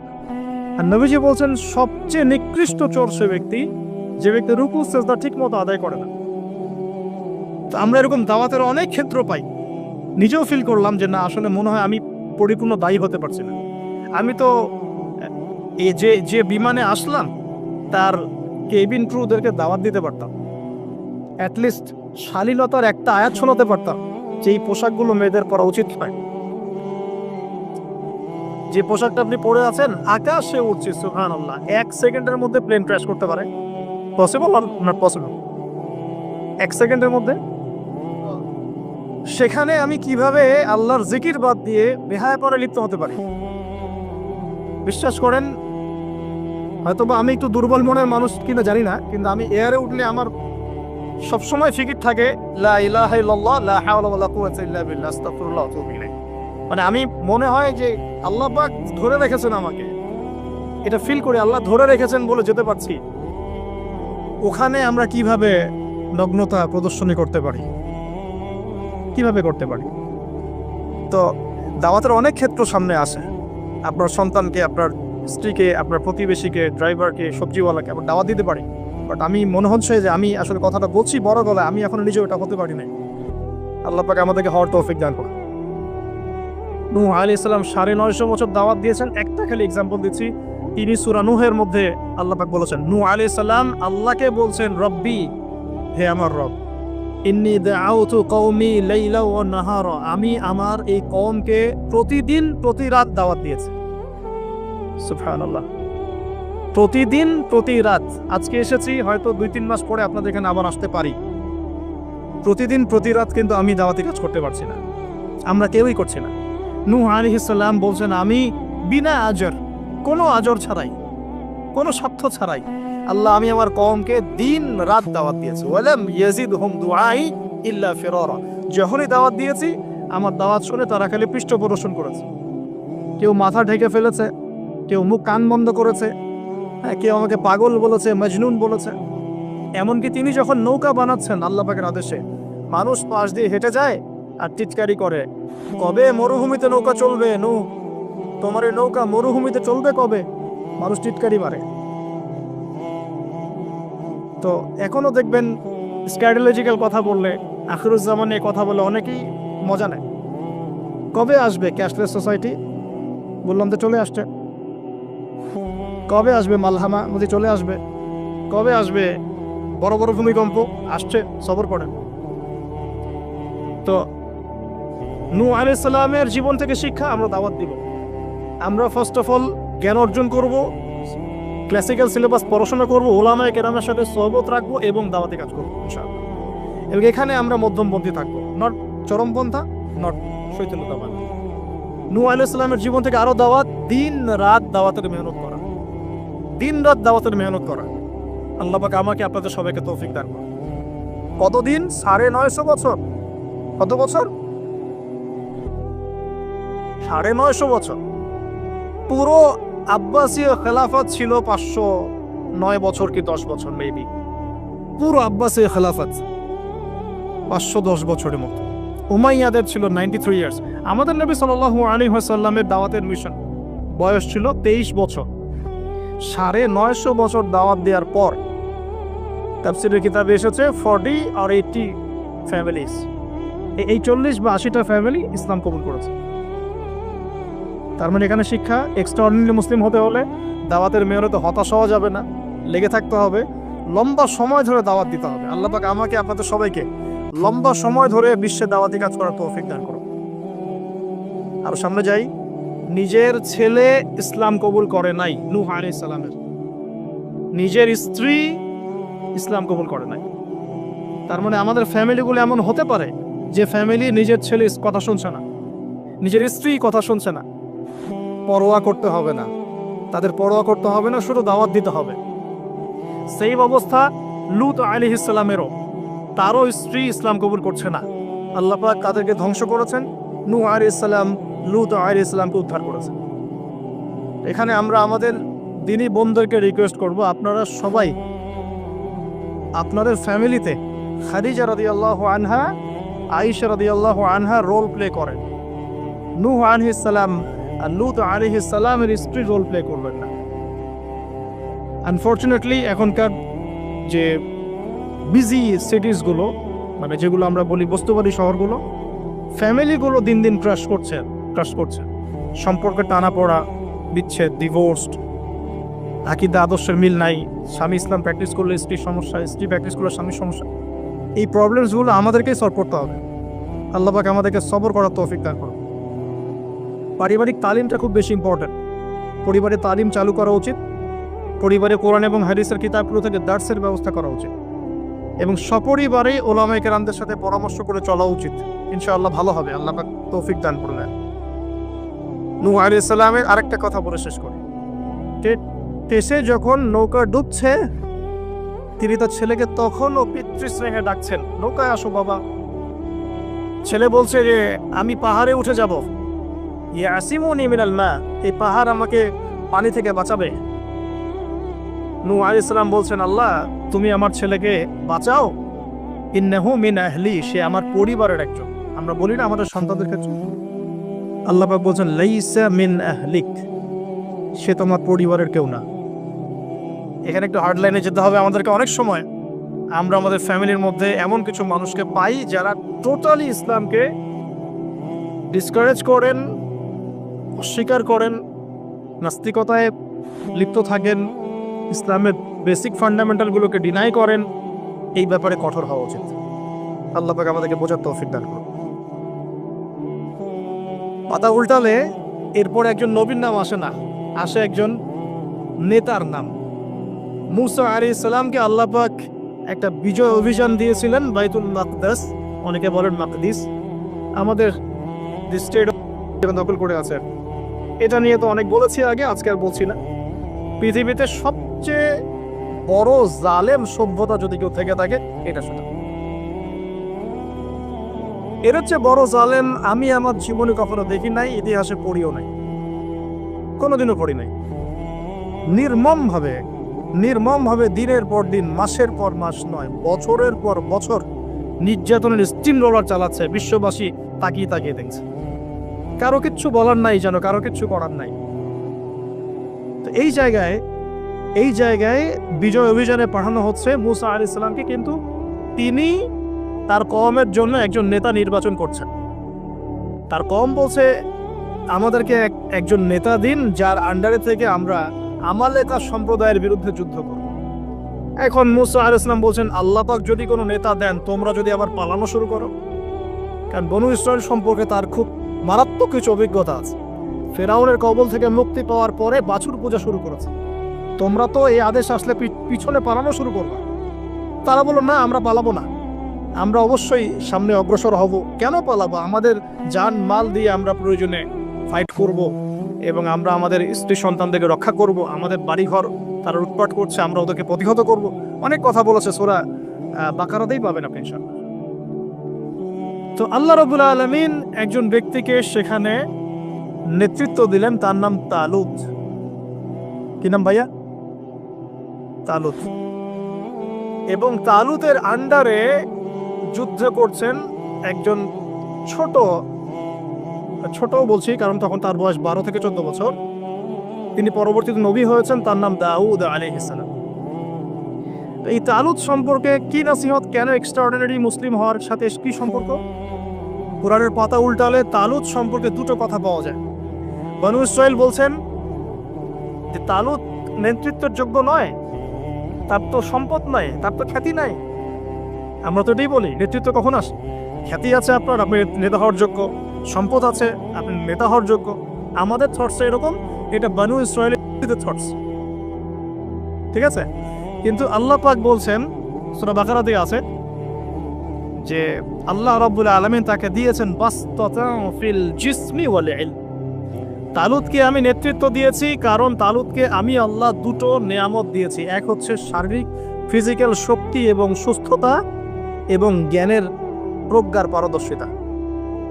আর নবীজি বলছেন সবচেয়ে নিকৃষ্ট চোর সে ব্যক্তি যে ব্যক্তি রুকু সেজদা ঠিকমতো আদায় করে না। তো আমরা এরকম দাওয়াতের অনেক ক্ষেত্র পাই। নিজেও ফিল করলাম যে না, আসলে মনে হয় আমি পরিপূর্ণ দায়ী হতে পারছি না। আমি তো এই যে বিমানে আসলাম তার কেবিন ক্রুদেরকে দাওয়াত দিতে পারতাম, অ্যাটলিস্ট শালীনতার একটা আয়াত শোনাতে পারতাম যে এই পোশাকগুলো মেয়েদের পরা উচিত নয়। যে পোশাকটা আপনি পরে আছেন আকাশে উঠছে, সুবহানাল্লাহ, 1 সেকেন্ডের মধ্যে প্লেন ক্র্যাশ করতে পারে। Possible or not possible? 1 সেকেন্ডের মধ্যে। সেখানে আমি কিভাবে আল্লাহর জিকির বাদ দিয়ে বেহায়াপনায় লিপ্ত হতে পারি? বিশ্বাস করেন, হয়তোবা আমি একটু দুর্বল মনের মানুষ কিনা জানি না, কিন্তু আমি এয়ারে উঠলে আমার সবসময় ফিকির থাকে লা ইলাহা ইল্লাল্লাহ লা হাওলা ওয়ালা কুওয়াতা ইল্লা বিল্লাহ আস্তাগফিরুল্লাহ ওয়া আতুবু ইলাইহি। মানে আমি মনে হয় যে আল্লাহ পাক ধরে রেখেছেন আমাকে, এটা ফিল করে আল্লাহ ধরে রেখেছেন বলে যেতে পারছি। ওখানে আমরা কিভাবে নগ্নতা প্রদর্শনী করতে পারি, কিভাবে করতে পারি? তো দাওয়াতের অনেক ক্ষেত্র সামনে আসে। আপনার সন্তানকে, আপনার স্ত্রীকে, আপনার প্রতিবেশীকে, ড্রাইভারকে, সবজিওয়ালাকে আমরা দাওয়াত দিতে পারি। বাট আমি মনে হচ্ছে যে আমি আসলে কথাটা বলছি বড় গলায়, আমি এখন নিজেও এটা হতে পারি না। আল্লাহ পাক আমাদেরকে হওয়ার তৌফিক দান করুন। নূহ আলাইহিস সালাম 950 বছর দাওয়াত দিয়েছেন। একটা খালি এক্সাম্পল দিচ্ছি, তিনি সূরা নূহের মধ্যে আল্লাহ পাক বলেছেন, নূহ আলাইহিস সালাম আল্লাহকে বলছেন রব্বি, হে আমার রব, ইন্নী দাআউতু কওমি লাইলা ওয়া নাহারা, আমি আমার এই কওমকে প্রতিদিন প্রতি রাত দাওয়াত দিয়েছি। সুবহানাল্লাহ, প্রতিদিন প্রতি রাত। আজকে এসেছি, হয়তো 2-3 মাস পরে আপনাদের এখানে আবার আসতে পারি। প্রতিদিন প্রতি রাত কিন্তু আমি দাওয়াতি কাজ করতে পারছি না, আমরা কেউই করছি না। নূহ আলাইহিস সালাম বলছেন আমি বিনা আজর, কোনো আজর ছাড়াই, কোনো স্বার্থ ছাড়াই আল্লাহ আমি আমার কওমকে দিন রাত দাওয়াত দিয়েছি। ওয়ালাম ইয়াজিদহুম দুআই ইল্লা ফিরারা, যখনই দাওয়াত দিয়েছি আমার দাওয়াত শুনে তারা খালি পৃষ্ঠ প্রদর্শন করেছে। কেউ মাথা ঢেকে ফেলেছে, কেউ মুখ কান বন্ধ করেছে, কেউ আমাকে পাগল বলেছে, মজনুন বলেছে। এমনকি তিনি যখন নৌকা বানাচ্ছেন আল্লাহ পাকের আদেশে, মানুষ পাশ দিয়ে হেঁটে যায় আর টিটকারি করে, কবে মরুভূমিতে নৌকা চলবে? নূহ, তোমার এই নৌকা মরুভূমিতে চলবে কবে? মানুষ টিটকারি মারে। তো এখনো দেখবেন স্ক্যাডোলজিক্যাল কথা বললে, আখিরুজ্জামানে কথা বলে অনেকেই মজা নেয়। কবে আসবে ক্যাশলেস সোসাইটি? বললাম তো চলে আসছে। কবে আসবে মালহামা? বলছি চলে আসবে। কবে আসবে বড় বড় ভূমিকম্প? আসছে, সবর করেন। তো নূহ আলাইহিস সালামের জীবন থেকে শিক্ষা আমরা দাওয়াত দিব। আমরা ফার্স্ট অফ অল জ্ঞান অর্জন করব, ক্লাসিক্যাল সিলেবাস পড়াশোনা করব, ওলামায়ে কেরামের সাথে সহবত রাখবো এবং দাওয়াতি কাজ করবো ইনশাআল্লাহ। এবং এখানে আমরা মধ্যমপন্থী থাকবো, নট চরমপন্থা, নট শৈথিলতাবাদ। নূহ আলাইহিস সালামের জীবন থেকে আরো দাওয়াত, দিন রাত দাওয়াতের মেহনত করা, দিন রাত দাওয়াতের মেহনত করা। আল্লাহ পাক আমাকে আপনাদের সবাইকে তৌফিক দান করুন। কতদিন? 950 বছর। কত বছর? 950 বছর। পুরো আব্বাসীয় খেলাফত ছিল 509 বছর কি 10 বছর মেবি, পুরো আব্বাসীয় খেলাফত। 510 বছরের মতো। উমাইয়াদের ছিল 93 ইয়ার্স। আমাদের নবী সাল্লাল্লাহু আলাইহি ওয়াসাল্লামের দাওয়াতের মিশন বয়স ছিল 23 বছর। 950 বছর দাওয়াত দেওয়ার পর তাফসীরের কিতাবে এসেছে 40 আর 80 ফ্যামিলিজ, এই 40 বা 80টা ফ্যামিলি ইসলাম কবুল করেছে। তার মানে এখানে শিক্ষা, এক্সট্রাঅর্ডিনারি মুসলিম হতে হলে দাওয়াতের মেহনতে হতাশ হওয়া যাবে না, লেগে থাকতে হবে, লম্বা সময় ধরে দাওয়াত দিতে হবে। আল্লাহ পাক আমাকে আপনাদের সবাইকে লম্বা সময় ধরে বিশ্বে দাওয়াতি কাজ করার তৌফিক দান করুন। আর সামনে যাই, নিজের ছেলে ইসলাম কবুল করে নাই নূহ আলাইহিস সালামের, নিজের স্ত্রী ইসলাম কবুল করে নাই। তার মানে আমাদের ফ্যামিলিগুলো এমন হতে পারে যে ফ্যামিলি নিজের ছেলে কথা শুনছে না, নিজের স্ত্রী কথা শুনছে না। পরোয়া করতে হবে না, তাদের পরোয়া করতে হবে না, শুধু দাওয়াত দিতে হবে। সেই অবস্থা লূত আলাইহিস সালামেরও, তারও স্ত্রী ইসলাম কবুল করছে না। আল্লাহ পাক তাদেরকে ধ্বংস করেছেন, নূহ আলাইহিস সালাম লূত আলাইহিস সালামকে উদ্ধার করেছেন। এখানে আমরা আমাদের দিনী বোনদেরকে রিকোয়েস্ট করব, আপনারা সবাই আপনাদের ফ্যামিলিতে খাদিজা রাদিয়াল্লাহু আনহা, আয়েশা রাদিয়াল্লাহু আনহা রোল প্লে করেন। নূহ আলাইহিস সালাম আর লূত আলাইহিস সালামের স্ত্রী রোল প্লে করবেন না। আনফর্চুনেটলি এখনকার যে বিজি সিটিসগুলো, মানে যেগুলো আমরা বলি বস্তুবাদী শহরগুলো, ফ্যামিলিগুলো দিন দিন ক্রাশ করছে। সম্পর্কে টানাপোড়া, বিচ্ছেদ, ডিভোর্সড, আকীদা আদর্শের মিল নাই। স্বামী ইসলাম প্র্যাকটিস করলে স্ত্রীর সমস্যা, স্ত্রী প্র্যাকটিস করলে স্বামীর সমস্যা। এই প্রবলেমসগুলো আমাদেরকেই সলভ করতে হবে। আল্লাহ পাক আমাদেরকে সবর করার তৌফিক দান করুন। পারিবারিক তালিমটা খুব বেশি ইম্পর্টেন্ট। পরিবারে তালিম চালু করা উচিত। পরিবারে কোরআন এবং হাদিসের কিতাবগুলো থেকে দার্সের ব্যবস্থা করা উচিত এবং সপরিবারে ওলামায়ে কেরামদের সাথে পরামর্শ করে চলা উচিত। ইনশাআল্লাহ ভালো হবে। আল্লাহ পাক তৌফিক দান করবেন। নূহ আলাইহিস সালামের আরেকটা কথা বলে শেষ করি। টেসে যখন নৌকা ডুবছে, তিনি তার ছেলেকে তখনও পিতৃস্নেহে ডাকছেন, নৌকায় আসো বাবা। ছেলে বলছে যে আমি পাহাড়ে উঠে যাব, ইয়াসিমুনি মিনাল মা, এই পাহাড় আমাকে পানি থেকে বাঁচাবে। নূহ আলাইহিস সালাম বলছেন, আল্লাহ তুমি আমার ছেলেকে বাঁচাও, ইন্নাহু মিন আহলি, সে আমার পরিবারের একজন। আমরা বলি না আমাদের সন্তানদের ক্ষেত্রে, আল্লাহ পাক বলছেন লাইসা মিন আহলিক, সে তোমার পরিবারের কেউ না। এখানে একটু হার্ড লাইনে যেতে হবে আমাদেরকে। অনেক সময় আমরা আমাদের ফ্যামিলির মধ্যে এমন কিছু মানুষকে পাই যারা টোটালি ইসলামকে ডিসকারেজ করেন, অস্বীকার করেন, নাস্তিকতায় লিপ্ত থাকেন, ইসলামের বেসিক ফান্ডামেন্টালগুলোকে ডিনাই করেন। এই ব্যাপারে কঠোর হওয়া উচিত। আল্লাহ পাক আমাদেরকে বোঝার তৌফিক দান করুন। পাতা উল্টালে এরপর একজন নবীর নাম আসে না, আসে একজন নেতার নাম। মুসা আলাইহিস সালামকে আল্লাহ পাক একটা বিজয় অভিযান দিয়েছিলেন বাইতুল মাকদাস, অনেকে বলেন মাকদিস, আমাদের স্টেট দখল করে আছে। এটা নিয়ে তো অনেক বলেছি আগে, আজকে আর বলছি না। পৃথিবীতে সবচেয়ে বড় জালেম সভ্যতা যদি কেউ থেকে থাকে, এটা সেটা। এর হচ্ছে বড় জালেম আমি আমার জীবনে কখনো দেখি নাই, ইতিহাসে পড়িও নাই, কোনোদিনও পড়ি নাই। নির্মমভাবে দিনের পর দিন, মাসের পর মাস নয়, বছরের পর বছর নির্যাতনের স্টিম রোলার চালাচ্ছে। বিশ্ববাসী তাকিয়ে তাকিয়ে দেখছে, কারো কিচ্ছু বলার নাই, যেন কারো কিচ্ছু করার নাই। তো এই জায়গায় বিজয় অভিযানে পাঠানো হচ্ছে মুসা আলাইহিস সালামকে, কিন্তু তিনি তার কওমের জন্য একজন নেতা নির্বাচন করছেন। তার কওম বলছে আমাদেরকে একজন নেতা দিন, যার আন্ডারে থেকে আমরা আমালেকা সম্প্রদায়ের বিরুদ্ধে যুদ্ধ করব। এখন মুসা আলাইহিস সালাম বলছেন, আল্লাহ পাক যদি কোনো নেতা দেন, তোমরা যদি আবার পালানো শুরু করো। কারণ বনু ইসরাইল সম্পর্কে তার খুব মারাত্মক কিছু অভিজ্ঞতা আছে। ফেরাউনের কবল থেকে মুক্তি পাওয়ার পরে বাছুর পূজা শুরু করেছে। তোমরা তো এই আদেশ আসলে পিছনে পালানো শুরু করবে। তারা বলল, না আমরা পালাবো না, আমরা অবশ্যই সামনে অগ্রসর হব। কেন পালাবো? আমাদের জান মাল দিয়ে আমরা প্রয়োজনে ফাইট করব এবং আমরা আমাদের স্ত্রী সন্তানদেরকে রক্ষা করব। আমাদের বাড়িঘর তারা লুটপাট করছে, আমরা ওদেরকে প্রতিহত করব। অনেক কথা বলেছে, সূরা বাকারাতেই পাবেন আপনি ইনশাআল্লাহ। তো আল্লাহ রাব্বুল আলামিন একজন ব্যক্তিকে সেখানে নেতৃত্ব দিলেন, তার নাম তালুত। কি নাম ভাইয়া? তালুত। এবং তালুতের আন্ডারে যুদ্ধ করছেন একজন ছোট ছোট বলছি কারণ তখন তার বয়স 12 থেকে 14 বছর। তিনি পরবর্তীতে নবী হয়েছেন, তার নাম দাউদ আলাইহিস সালাম। এই তালুত সম্পর্কে কি নসিহত, কেন এক্সট্রাঅর্ডিনারি মুসলিম হওয়ার সাথে কি সম্পর্ক? কোরআনের পাতা উল্টালে তালুত সম্পর্কে দুটো কথা পাওয়া যায়। বনু ইসরাইল বলছেন যে তালুত নেতৃত্বের যোগ্য নয়, তার তো সম্পদ নাই, তার তো খ্যাতি নাই। আমরা তো এটাই বলি, নেতৃত্ব কখন আসে? খ্যাতি আছে আপনার, আপনি নেতা হওয়ার যোগ্য, সম্পদ আছে, আপনি নেতা হওয়ার যোগ্য। আমাদের থটস এরকম, এটা বনু ইসরাইলের থটস, ঠিক আছে? কিন্তু আল্লাহ পাক বলছেন, সূরা বাকারাতে আছে যে আল্লাহ রাব্বুল আলামিন তাকে দিয়েছেন বাসতাতান ফিল জিসমি ওয়াল ইলম। তালুতকে আমি নেতৃত্ব দিয়েছি কারণ তালুতকে আমি আল্লাহ দুটো নেয়ামত দিয়েছি। এক হচ্ছে শারীরিক ফিজিক্যাল শক্তি এবং সুস্থতা এবং জ্ঞানের প্রজ্ঞার পারদর্শিতা।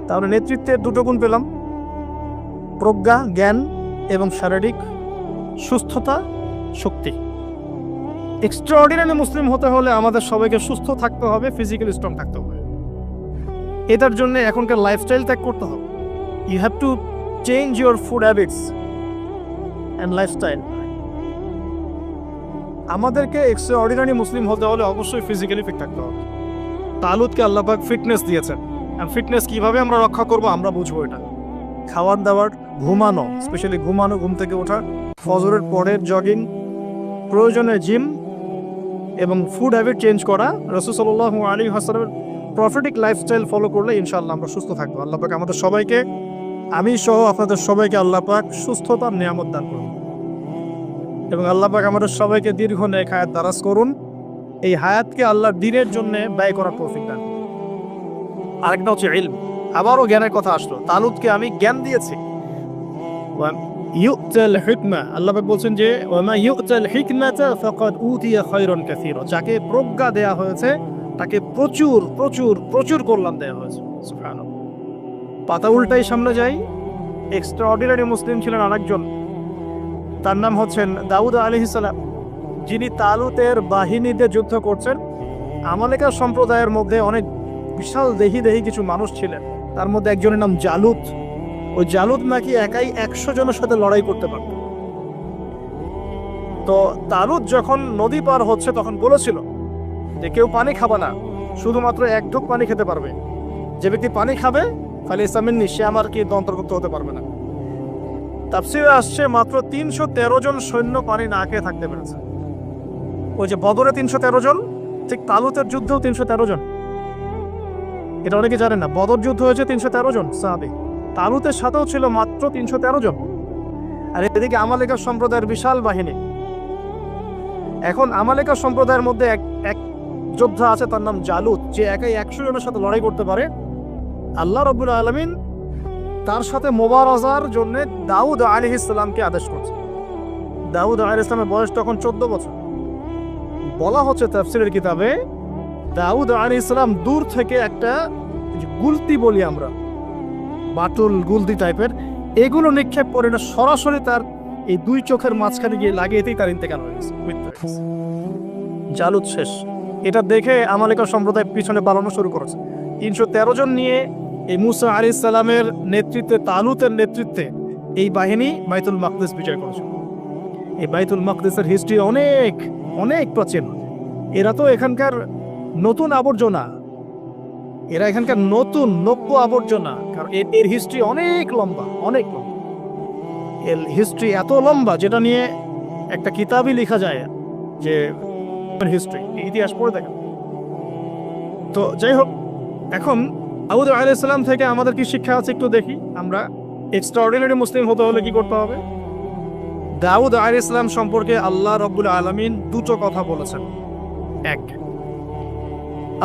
তাহলে নেতৃত্বের দুটো গুণ পেলাম, প্রজ্ঞা, জ্ঞান এবং শারীরিক সুস্থতা, শক্তি। এক্সট্রাঅর্ডিনারি মুসলিম হতে হলে আমাদের সবাইকে সুস্থ থাকতে হবে, ফিজিক্যালি স্ট্রং থাকতে হবে। এটার জন্য এখনকার লাইফস্টাইল ত্যাগ করতে হবে। You have to change your food habits and lifestyle. আমাদেরকে এক্সট্রাঅর্ডিনারি মুসলিম হতে হলে অবশ্যই ফিজিক্যালি ফিট থাকতে হবে। তালুতকে আল্লাহ পাক ফিটনেস দিয়েছেন, আর ফিটনেস কিভাবে আমরা রক্ষা করব আমরা বুঝবো। এটা খাওয়ার দাওয়ার, ঘুমানো, স্পেশালি ঘুমানো, ঘুম থেকে ওঠা, ফজরের পরের জগিং, প্রয়োজনে জিম এবং ফুড হ্যাবিট চেঞ্জ করা। রাসূল সাল্লাল্লাহু আলাইহি ওয়াসাল্লামের প্রফেটিক লাইফস্টাইল ফলো করলে ইনশাআল্লাহ আমরা সুস্থ থাকবো। আল্লাহ পাক আমাদের সবাইকে, আমি সহ আপনাদের সবাইকে আল্লাহ পাক সুস্থতার নিয়ামত দান করুন এবং আল্লাহ পাক আমাদের সবাইকে দীর্ঘ নেক হায়াত দারাজ করুন। এই হায়াতকে আল্লাহর দ্বীনের জন্য ব্যয় করার তৌফিক দান। আরেকটা হচ্ছে ইলম, আবারও জ্ঞানের কথা আসলো। তালুতকে আমি জ্ঞান দিয়েছি। ইউতাল হিকমা, আল্লাহ পাক বলছেন যে ওয়ামা ইউতাল হিকমাতা ফাকাদ উতিয়া খায়রান কাসীরা। যাকে প্রজ্ঞা দেয়া হয়েছে তাকে প্রচুর প্রচুর প্রচুর কল্যাণ দেয়া হয়েছে। সুবহানাল্লাহ। পাতা উল্টাই সামনে যাই, এক্সট্রাঅর্ডিনারি মুসলিম ছিলেন আরেকজন, তার নাম হচ্ছেন দাউদ আলাইহিস সালাম, যিনি তালুতের বাহিনীতে যুদ্ধ করছেন। আমালেকা সম্প্রদায়ের মধ্যে অনেক বিশাল দেহি কিছু মানুষ ছিলেন, তার মধ্যে একজনের নাম জালুত। ওই জালুত নাকি একাই 100 জনের সাথে লড়াই করতে পারত। তো তালুত যখন নদী পার হচ্ছে তখন বলেছিল যে কেউ পানি খাবে না, শুধুমাত্র এক ঢোক পানি খেতে পারবে। যে ব্যক্তি পানি খাবে ফালাইসা মিন্নি, সে আমার কি অন্তর্ভুক্ত হতে পারবে না। তাফসীরে আসছে মাত্র 313 জন সৈন্য পানি না খেয়ে থাকতে পেরেছে। ওই যে বদরে 313 জন, ঠিক তালুতের যুদ্ধেও 313 জন। এটা অনেকে জানেন না, বদর যুদ্ধ হয়েছে 313 জন সাহাবী, তালুতের সাথেও ছিল মাত্র 313 জন। আর এদিকে আমালেকা সম্প্রদায়ের বিশাল বাহিনী। এখন আমালেকা সম্প্রদায়ের মধ্যে এক যোদ্ধা আছে, তার নাম জালুত, যে একাই 100 জনের সাথে লড়াই করতে পারে। আল্লাহ রাব্বুল আলামিন তার সাথে মোবারাজার জন্য দাউদ আলাইহিস সালামকে আদেশ করছে। দাউদ আলাইহিস সালামের বয়স তখন 14 বছর। বলা হচ্ছে তাফসীরের কিতাবে, দাউদ আলাইহিস সালাম দূর থেকে একটা গুলতি বলি আমরা, বাটুল গুলতি টাইপের, এগুলো নিক্ষেপ করে না, সরাসরি তার এই দুই চোখের মাঝখানে গিয়ে লাগিয়েতেই তার ইন্তেকাল হয়ে গেছে। জালুত শেষ। এটা দেখে আমালেকা সম্প্রদায় পিছনে পালানো শুরু করেছে। 313 জন নিয়ে এই মুসা আলাইহিস সালামের নেতৃত্বে, তালুতের নেতৃত্বে এই বাহিনী বাইতুল মাকদিস বিজয় করেছিল। এই বাইতুল মাকদিসের হিস্ট্রি অনেক অনেক প্রাচীন। এরা তো এখানকার নতুন আবর্জনা, এরা এখানকার নতুন নব্য আবর্জনা, কারণ এর হিস্ট্রি অনেক লম্বা, অনেক লম্বা। এর হিস্ট্রি এত লম্বা যেটা নিয়ে একটা কিতাবই লেখা যায়, যে হিস্ট্রি, ইতিহাস পড়ে দেখেন। তো যাই হোক, এখন দাউদ আলাইহিস সালাম থেকে আমাদের কি শিক্ষা আছে একটু দেখি আমরা। এক্সট্রাঅর্ডিনারি মুসলিম হতে হলে কি করতে হবে? দাউদ আলাইহিস সালাম সম্পর্কে আল্লাহ রাব্বুল আলামিন দুটো কথা বলেছেন। এক,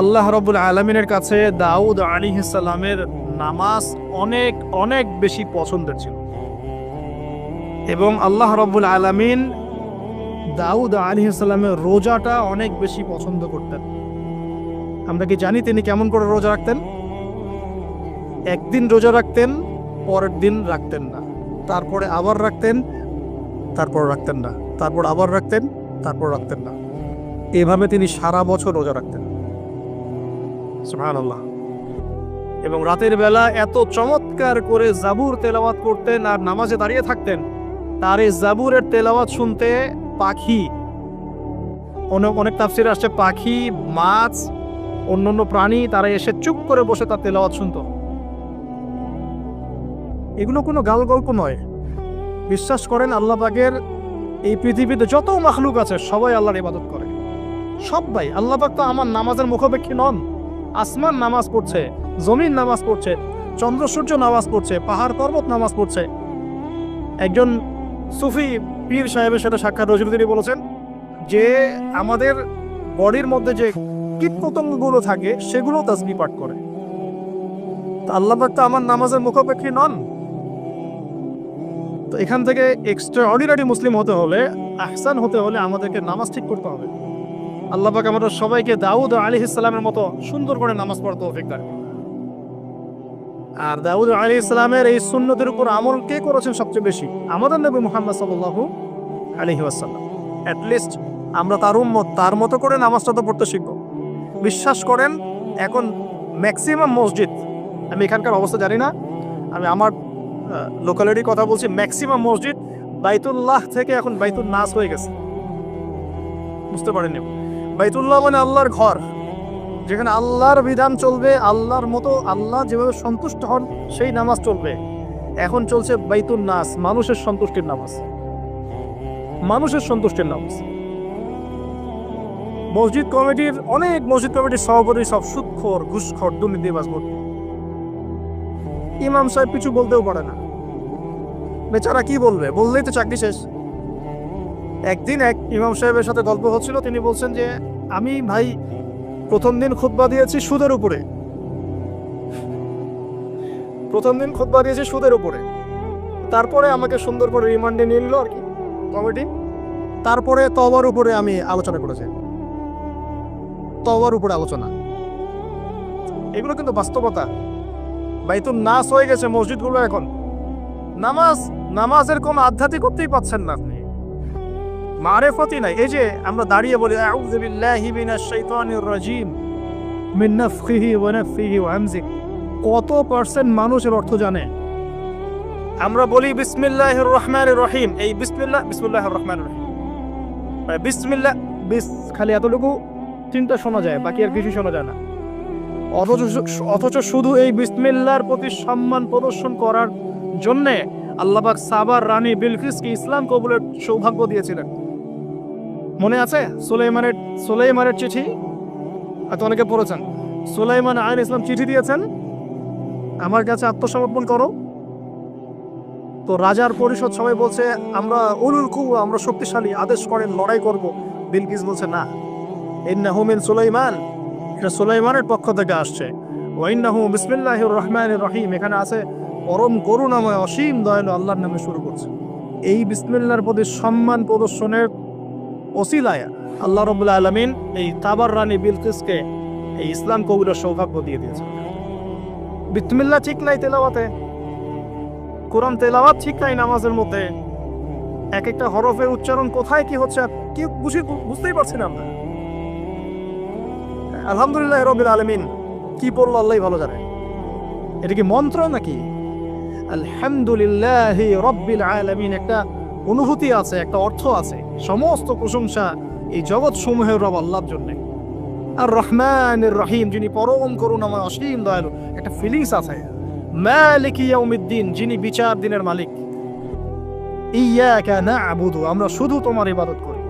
আল্লাহ রাব্বুল আলামিনের কাছে দাউদ আলাইহিস সালামের নামাজ অনেক অনেক বেশি পছন্দের ছিল এবং আল্লাহ রাব্বুল আলামিন দাউদ আলাইহিস সালামের রোজাটা অনেক বেশি পছন্দ করতেন। আমরা কি জানি তিনি কেমন করে রোজা রাখতেন? একদিন রোজা রাখতেন, পরের দিন রাখতেন না, তারপরে আবার রাখতেন, তারপর রাখতেন না, তারপর আবার রাখতেন, তারপর রাখতেন না। এভাবে তিনি সারা বছর রোজা রাখতেন। সুবহানাল্লাহ। এবং রাতের বেলা এত চমৎকার করে জাবুর তেলাওয়াত করতেন আর নামাজে দাঁড়িয়ে থাকতেন, তার এই জাবুরের তেলাওয়াত শুনতে পাখি, অনেক তাফসিরে আসছে পাখি, মাছ, অন্যান্য প্রাণী তারা এসে চুপ করে বসে তার তেলাওয়াত শুনতো। এগুলো কোনো গাল গল্প নয়। বিশ্বাস করেন আল্লাহ পাকের এই পৃথিবীতে যত মাখলুক আছে সবাই আল্লাহর ইবাদত করে, সবাই। আল্লাহ পাক তো আমার নামাজের মুখাপেক্ষী নন। আসমান নামাজ পড়ছে, জমিন নামাজ পড়ছে, চন্দ্র সূর্য নামাজ পড়ছে, পাহাড় পর্বত নামাজ পড়ছে। একজন সুফি পীর সাহেবের সাথে সাক্ষাৎ রয়েছিল, তিনি বলেছেন যে আমাদের বডির মধ্যে যে কীট পতঙ্গগুলো থাকে সেগুলো তাসবিহ পাঠ করে। তো আল্লাহ পাক তো আমার নামাজের মুখাপেক্ষী নন। তো এখান থেকে এক্সট্রা অর্ডিনারি মুসলিম হতে হলে, আহসান হতে হলে আমাদেরকে নামাজ ঠিক করতে হবে। আল্লাহ পাক আমাদের সবাইকে দাউদ আলাইহিস সালামের মতো সুন্দর করে নামাজ পড়তে তৌফিক দান। আর দাউদ আলাইহিস সালামের এই সুন্নতের উপর আমল কে করেছেন সবচেয়ে বেশি? আমাদের নবী মুহাম্মদ সাল্লাল্লাহু আলাইহি ওয়াসাল্লাম। অ্যাট লিস্ট আমরা তার উম্মত, তার মতো করে নামাজটা তো পড়তে শিখব। বিশ্বাস করেন এখন ম্যাক্সিমাম মসজিদ, আমি এখানকার অবস্থা জানি না, আমি আমার লোকালিটির কথা বলছি, ম্যাক্সিমাম মসজিদ বাইতুল্লাহ থেকে এখন বাইতুল নাস হয়ে গেছে। বুঝতে পারেননি? বাইতুল্লাহ মানে আল্লাহর ঘর, যেখানে আল্লাহর বিধান চলবে, আল্লাহর মতো আল্লাহ যেভাবে সন্তুষ্ট হন সেই নামাজ চলবে। এখন চলছে বাইতুল নাস, মানুষের সন্তুষ্টির নামাজ, মানুষের সন্তুষ্টির নামাজ। মসজিদ কমিটির অনেক মসজিদ কমিটির সভাপতি সব সুদখোর, ঘুষখোর, দুর্নীতিবাজ ভর্তি। ইমাম সাহেব কিছু বলতেও পারে না, বেচারা কি বলবে, বললেই তো চাকরি শেষ। একদিন এক ইমাম সাহেবের সাথে গল্প হচ্ছিল, তিনি বলছেন যে আমি ভাই প্রথম দিন খুতবা দিয়েছি সুদের উপরে, তারপরে আমাকে সুন্দর করে রিমান্ডে নিয়ে নিল আর কি কমিটি। তারপরে তওবার উপরে আমি আলোচনা করেছি, তওবার উপরে আলোচনা। এগুলো কিন্তু বাস্তবতা। বাইতুল নাস হয়ে গেছে মসজিদগুলো এখন। নামাজের কোনো আধ্যাত্মিকতাই পাচ্ছেন না আপনি, মারেফতই নাই। এই যে আমরা দাঁড়িয়ে বলি আউযু বিল্লাহি মিনাশ শাইতানির রাজিম মিন নাফখিহি ওয়া নাফসিহি ওয়া হামজিহি, কত পার্সেন্ট মানুষের অর্থ জানে? আমরা বলি বিসমিল্লাহির রহমানির রহিম, এই বিসমিল্লাহির রহমানির রহিম, বিসমিল্লাহ খালি এতটুকু চিন্তা শোনা যায়, বাকি আর কিছু শোনা যায় না। অথচ শুধু এই বিসমিল্লাহর প্রতি সম্মান প্রদর্শন করার জন্যে আল্লাহ পাক সাবার রানী বিলকিসকে ইসলাম কবুলের সৌভাগ্য দিয়েছিলেন। মনে আছে সুলাইমানের চিঠি? হয়তো অনেকে পড়েছেন। সুলাইমান আলাইহিস সালাম চিঠি দিয়েছেন, আমার কাছে আত্মসমর্পণ করো। তো রাজার পরিষদ সবাই বলছে আমরা উলুল কুওয়া, আমরা শক্তিশালী, আদেশ করেন লড়াই করব। বিলকিস বলছে না, ইন্নাহু মিন সুলাইমান, এটা সুলাইমানের পক্ষ থেকে আসছে। ওয়া ইন্নাহু বিসমিল্লাহির রহমানির রহিম, এখানে আছে পরম করুণাময় অসীম দয়ালু আল্লাহর নামে শুরু করছে। এই বিসমিল্লাহর প্রতি সম্মান প্রদর্শনের ওসিলায় আল্লাহ রাব্বুল আলামিন এই তাবার রানী বিলকিসকে এই ইসলাম কবুলের সৌভাগ্য দিয়ে দিয়েছেন। বিসমিল্লাহ ঠিক নাই তেলাওয়াতে, কোরআন তেলাওয়াত ঠিক নাই নামাজের মধ্যে, এক একটা হরফের উচ্চারণ কোথায় কি হচ্ছে কি বুঝতেই পারছি না আমরা। আলহামদুলিল্লাহ রাব্বিল আলামিন কি পড়লো আল্লাহই ভালো জানে। এটা কি মন্ত্র নাকি? আলহামদুলিল্লাহি রাব্বিল আলামিন একটা অনুভূতি আছে, একটা অর্থ আছে। সমস্ত প্রশংসা এই জগৎ সমূহের রব আল্লাহর জন্য। আর রহমানির রহিম, যিনি পরম করুণাময় অসীম দয়ালু, একটা ফিলিংস আছে। মালিকি ইয়াউমিদ্দিন, যিনি বিচার দিনের মালিক। ইয়াকা না'বুদু, আমরা শুধু তোমার ইবাদত করি।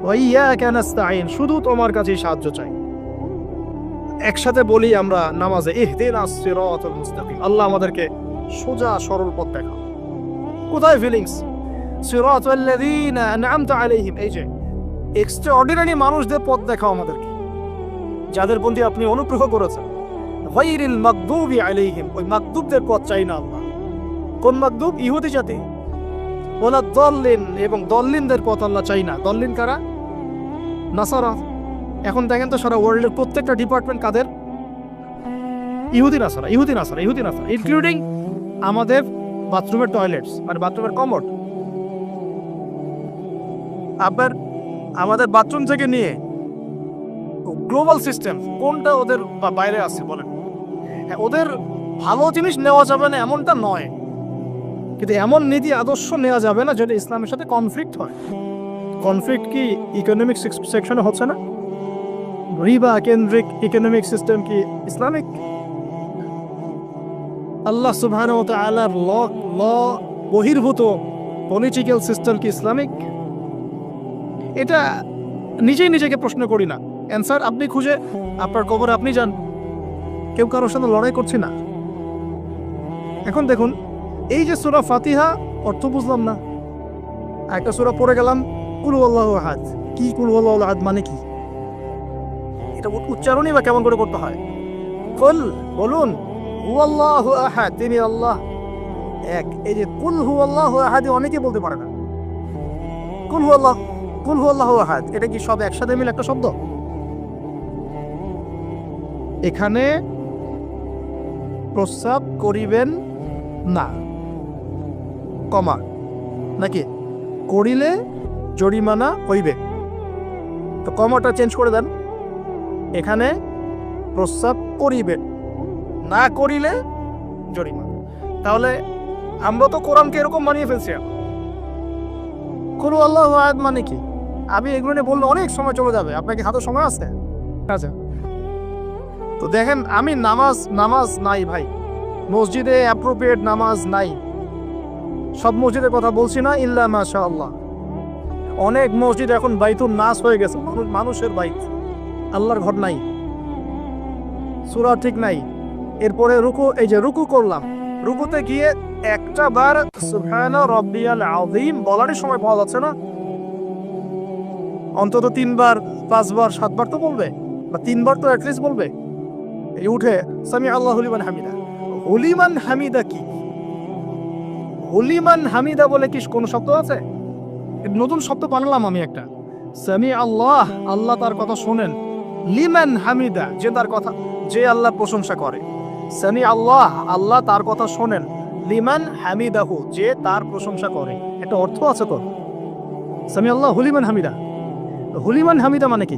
ওয়া ইয়াকা নাস্তাঈন, শুধু তোমার কাছেই সাহায্য চাই। একসাথে বলি আমরা নামাজে ইহদিনাস সিরাতাল মুস্তাকিম, আল্লাহ আমাদেরকে সোজা সরল পথ দেখাও। কোথায় ফিলিংস? সিরাতাল্লাযীনা আন'আমতা আলাইহিম, এই যে এক্সট্রাঅর্ডিনারি মানুষদের পথ দেখাও আমাদেরকে, যাদের প্রতি আপনি অনুগ্রহ করেছেন। গায়রিল মাগদুবি আলাইহিম, ওই মাগদুবদের পথ চাই না আল্লাহ। কোন মাগদুব? ইহুদি জাতি। ওয়ালা দাল্লিন, এবং দল্লিনদের পথ আল্লাহ চাই না। দল্লিন কারা? নাসারা। এখন দেখেন তো সারা ওয়ার্ল্ডের প্রত্যেকটা ডিপার্টমেন্ট কাদের? ইহুদি নাসারা, ইনক্লুডিং আমাদের বাথরুমের টয়লেটস, মানে বাথরুমের কমোড। আবার আমাদের বাথরুম থেকে নিয়ে গ্লোবাল সিস্টেম কোনটা ওদের বাইরে আছে বলেন? হ্যাঁ, ওদের ভালো জিনিস নেওয়া যাবে না এমনটা নয়, কিন্তু এমন নীতি আদর্শ নেওয়া যাবে না যেটা ইসলামের সাথে কনফ্লিক্ট হয়। কনফ্লিক্ট কি ইকোনমিক সেকশনে হচ্ছে না? রিবা কেন্দ্রিক ইকোনমিক সিস্টেম কি ইসলামিক? আল্লাহ সুবহানাহু ওয়া তাআলার ল বহির্ভূত পলিটিক্যাল সিস্টেম কি ইসলামিক? এটা নিজেই নিজেকে প্রশ্ন করি না, অ্যান্সার আপনি খুঁজে আপনার কবরে আপনি যান। কেউ কারোর সাথে লড়াই করছি না। এখন দেখুন, এই যে সূরা ফাতিহা অর্থ বুঝলাম না, একটা সূরা পড়ে গেলাম কুল হুয়াল্লাহু আহাদ। কি কুল হুয়াল্লাহু আহাদ মানে কি? এটা উচ্চারণই বা কেমন করে করতে হয়? কুল বলুন হুয়াল্লাহু আহাদ, তিনি আল্লাহ এক। এই যে কুল হুয়াল্লাহু আহাদ অনেকে বলতে পারে না। কুল হুয়াল্লাহু আহাদ এটা কি সব একসাথে মিলে একটা শব্দ? এখানে প্রস্রাব করিবেন না, কমা, নাকি করিলে জরিমানা হইবে, তো কমাটা চেঞ্জ করে দেন। এখানে প্রস্রাব করিবেন, না করিলে জরিমানা। তাহলে আমরা তো কোরআনকে এরকম বানিয়ে ফেলছি। কুল হুয়াল্লাহু আহাদ মানে কি? আমি এগুলো নিয়ে বললে অনেক সময় চলে যাবে। আপনাকে হাতে সময় আছে? আচ্ছা, তো দেখেন, আমি নামাজ নাই ভাই, মসজিদে অ্যাপ্রোপ্রিয়েট নামাজ নাই। সব মসজিদের কথা বলছি না, ইল্লা মাশাআল্লাহ। অনেক মসজিদ এখন বাইতুন নাস হয়ে গেছে, মানুষের বাইত, আল্লাহর ঘর নাই, সূরা ঠিক নাই। এরপরে রুকু, এই যে রুকু করলাম, রুকুতে গিয়ে একটা বার সুবহানা রাব্বিয়াল আযীম বলারই সময় পাওয়া যাচ্ছে না। অন্তত 3 বার 5 বার 7 বার তো বলবে, বা 3 বার তো অ্যাটলিস্ট বলবে। এই উঠে সামি আল্লাহু লিমান হামিদা। হুলিমান হামিদা কি? হুলিমান হামিদা বলে কি কোনো শব্দ আছে? নতুন শব্দ বানালাম আমি একটা। সামি আল্লাহ, আল্লাহ তার কথা শোনেন। লিমান হামিদা, যে তার কথা, যে আল্লাহ প্রশংসা করে। সামি আল্লাহ, আল্লাহ তার কথা শোনেন। লিমান হামিদাহু, যে তার প্রশংসা করে। এটা অর্থ আছে তো? সামি আল্লাহ হুলিমান হামিদা। হুলিমান হামিদা মানে কি?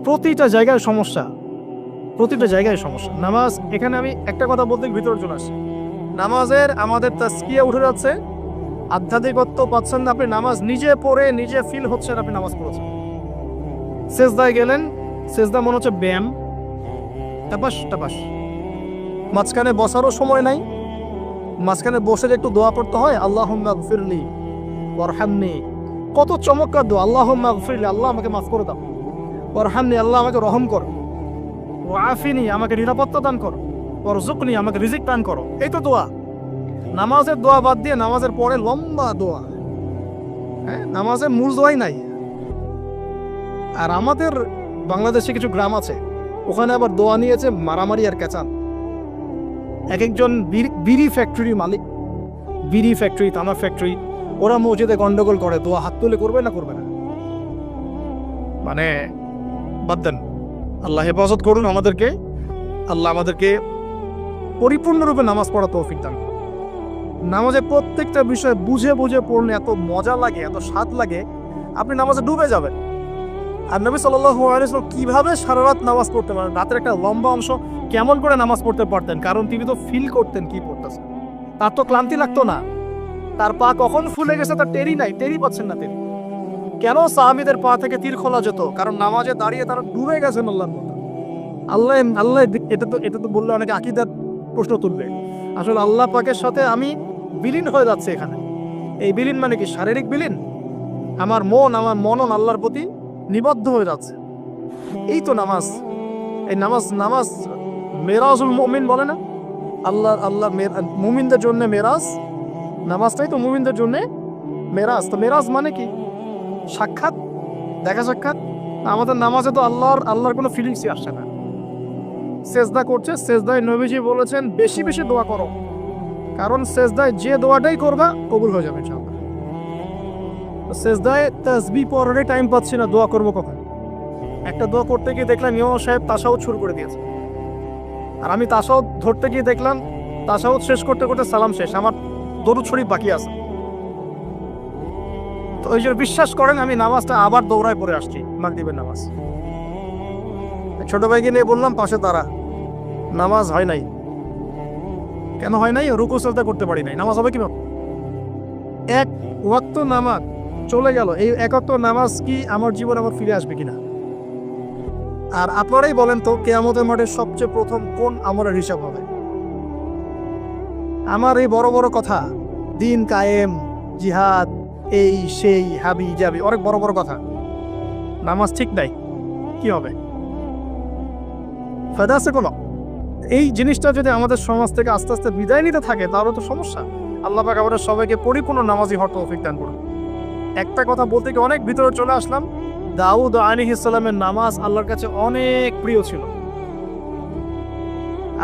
প্রতিটা জায়গায় সমস্যা, প্রতিটা জায়গায় সমস্যা। নামাজ, এখানে আমি একটা কথা বলতে ভিতরে চলে আসি। নামাজের আমাদের তাজকিয়া উঠে যাচ্ছে, আধ্যাত্মিকত্ব পাচ্ছেন না। আপনি নামাজ নিজে পড়ে নিজে ফিল হচ্ছেন আপনি নামাজ পড়েছেন। সেজদায় গেলেন, সেজদা মনে হচ্ছে ব্যায়াম, টাপাস টাপাস। মাঝখানে বসারও সময় নাই, মাঝখানে বসে যে একটু দোয়া পড়তে হয়, আল্লাহুম্মা গফিরলি ওয়ারহামনি। কত চমৎকার দোয়া, আল্লাহুম্মা গফিরলি, আল্লাহ আমাকে মাফ করে দাও। ওয়ারহামনি, আল্লাহ আমাকে রহম করো। ওয়াফিনি, আমাকে নিরাপত্তা দান করো। ওয়ারযুকনি, আমাকে রিজিক দান করো। এই তো দোয়া। নামাজের দোয়া বাদ দিয়ে নামাজের পরে লম্বা দোয়া, হ্যাঁ, নামাজের মূল দোয়াই নাই। আর আমাদের বাংলাদেশে কিছু গ্রাম আছে, ওখানে আবার দোয়া নিয়েছে মারামারি আর কেচান। এক একজন বিড়ি ফ্যাক্টরি মালিক, বিড়ি ফ্যাক্টরি, তামাক ফ্যাক্টরি, ওরা মসজিদে গন্ডগোল করে, দোয়া হাত তুলে করবে না করবে না। মানে বাদ দেন, আল্লাহ হেফাজত করুন আমাদেরকে। আল্লাহ আমাদেরকে পরিপূর্ণরূপে নামাজ পড়া তৌফিক দান করুন। নামাজে প্রত্যেকটা বিষয় বুঝে বুঝে পড়লে এত মজা লাগে, এত স্বাদ লাগে, আপনি নামাজে ডুবে যাবেন। আর নবী সাল্লাল্লাহু আলাইহি ওয়াসাল্লাম কিভাবে সারা রাত নামাজ পড়তে পারেন, রাতের একটা লম্বা অংশ কেমন করে নামাজ পড়তে পারতেন? কারণ তিনি তো ফিল করতেন কি পড়তেছেন। তার তো ক্লান্তি লাগতো না। তার পা কখন ফুলে গেছে তার টেরি নাই, টেরি পাচ্ছেন না তিনি। কেন সাহাবীদের পা থেকে তীর খোলা যেত? কারণ নামাজে দাঁড়িয়ে তারা ডুবে গেছেন আল্লাহর মধ্যে। আল্লাহ এটা তো বললে অনেকে আকীদার প্রশ্ন তুলবে। আসলে আল্লাহ পাকের সাথে আমি বিলীন হয়ে যাচ্ছে এখানে। এই বিলীন মানে কি? শারীরিক বিলীন। আমার মনন আল্লাহর প্রতি নিবদ্ধ হয়ে যাচ্ছে। এই তো নামাজ। এই নামাজ মেরাজুল মুমিন বলে না? আল্লাহ মুমিনদের জন্য মেরাজ, নামাজটাই তো মুমিনদের জন্য মেরাজ। তো মেরাজ মানে কি? সাক্ষাৎ, দেখা সাক্ষাৎ। আমাদের নামাজে তো আল্লাহর কোনো ফিলিংসই আসছে না। সেজদা করছে, সেজদায় নবীজি বলেছেন বেশি বেশি দোয়া করো, কারণ সেজদায় যে দোয়াটাই করবা কবুল হয়ে যাবে ইনশাআল্লাহ। সেজদায় তাসবিহ পড়ারই টাইম পাচ্ছি না, দোয়া করবো কখন? একটা দোয়া করতে গিয়ে দেখলাম ইমাম সাহেব তাশাহুদ শুরু করে দিয়েছে, আর আমি তাশাহুদ ধরতে গিয়ে দেখলাম তাশাহুদ শেষ করতে করতে সালাম শেষ, আমার দরুদ শরীফ বাকি আছে। তো ওই জন্য বিশ্বাস করেন আমি নামাজটা আবার দৌড়ায় পড়ে আসছি, মাগরিবের নামাজ। ছোট ভাইকে নিয়ে বললাম পাশে তারা, নামাজ হয় নাই। কেন হয় নাই? রুকু সাজদা করতে পারি নাই। নামাজ হবে কিভাবে? এক ওয়াক্ত নামাজ চলে গেল, এই এক ওয়াক্ত নামাজ কি আমার জীবনে আবার ফিরে আসবে কিনা? আর আপনারাই বলেন তো, কিয়ামতের মাঠে সবচেয়ে প্রথম কোন আমলের হিসাব হবে? আমার এই বড় বড় কথা, দিন কায়েম, জিহাদ, এই সেই, হাবি জাবি, অনেক বড় বড় কথা, নামাজ ঠিক নাই, কি হবে? ফায়দা আছে কোনো? এই জিনিসটা যদি আমাদের সমাজ থেকে আস্তে আস্তে বিদায় নিতে থাকে তাহলে তো সমস্যা। আল্লাহ পাক আমাদের সবাইকে পরিপূর্ণ নামাজি হওয়ার তৌফিক দান করুন। একটা কথা বলতে গিয়ে অনেক ভিতরে চলে আসলাম। দাউদ আলাইহিস সালামের নামাজ আল্লাহর কাছে অনেক প্রিয় ছিল,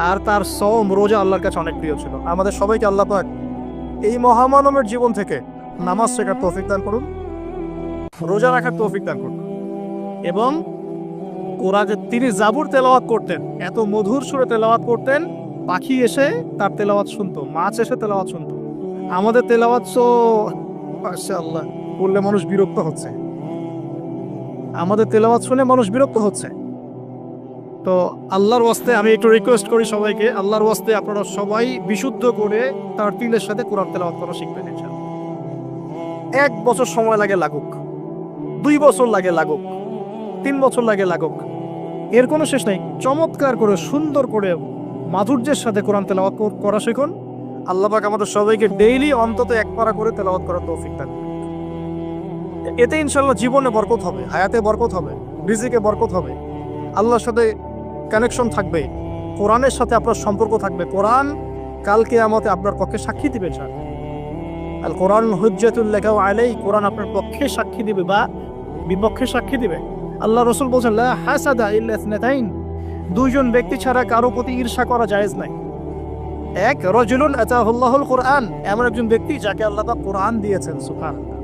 আর তার সওম রোজা আল্লাহর কাছে অনেক প্রিয় ছিল। আমাদের সবাইকে আল্লাহ পাক এই মহামানবের জীবন থেকে নামাজ শেখার তৌফিক দান করুন, রোজা রাখার তৌফিক দান করুন। এবং কোরআনে তিনি জাবুর তেলাওয়াত করতেন, এত মধুর সুরে তেলাওয়াত করতেন, পাখি এসে তার তেলাওয়াত শুনতো, মাছ এসে তেলাওয়াত শুনতো। আমাদের তেলাওয়াত মাশাআল্লাহ বললে মানুষ বিরক্ত হচ্ছে, আমাদের তেলাওয়াত শুনে মানুষ বিরক্ত হচ্ছে। তো আল্লাহর ওয়াস্তে আমি একটু রিকোয়েস্ট করি সবাইকে, আল্লাহর ওয়াস্তে আপনারা সবাই বিশুদ্ধ করে তার তিলের সাথে কোরআন তেলাওয়াত করা শিখবেন ইনশাআল্লাহ। 1 বছর সময় লাগে লাগুক, 2 বছর লাগে লাগুক, 3 বছর লাগে লাগুক, এর কোনো শেষ নেই। চমৎকার করে সুন্দর করে মাধুর্যের সাথে কোরআন তেলাওয়াত করা শিখুন। আল্লাহ পাক আমাদের সবাইকে ডেইলি অন্তত 1 পারা করে তেলাওয়াত করার তৌফিক দান। এতে ইনশাআল্লাহ জীবনে বরকত হবে, হায়াতে বরকত হবে, রিজিকে বরকত হবে, আল্লাহর সাথে কানেকশন থাকবে, কোরআনের সাথে আপনার সম্পর্ক থাকবে। কোরআন কাল কিয়ামতে আপনার পক্ষে সাক্ষী দিবে। আল কোরআন হুজ্জাতুল লাকা আলাইহি, কোরআন আপনার পক্ষে সাক্ষী দিবে বা বিপক্ষে সাক্ষী দিবে। আল্লাহ রাসূল বলেছেন লা হাসাদা ইল্লা ইসনাতাইন, 2 জন ব্যক্তি ছাড়া কারো প্রতি ঈর্ষা করা জায়েজ নাই। এক, রাজুলুন আতাহুল্লাহুল কোরআন, এমন একজন ব্যক্তি যাকে আল্লাহ পাক কোরআন দিয়েছেন, সুবহানাল্লাহ,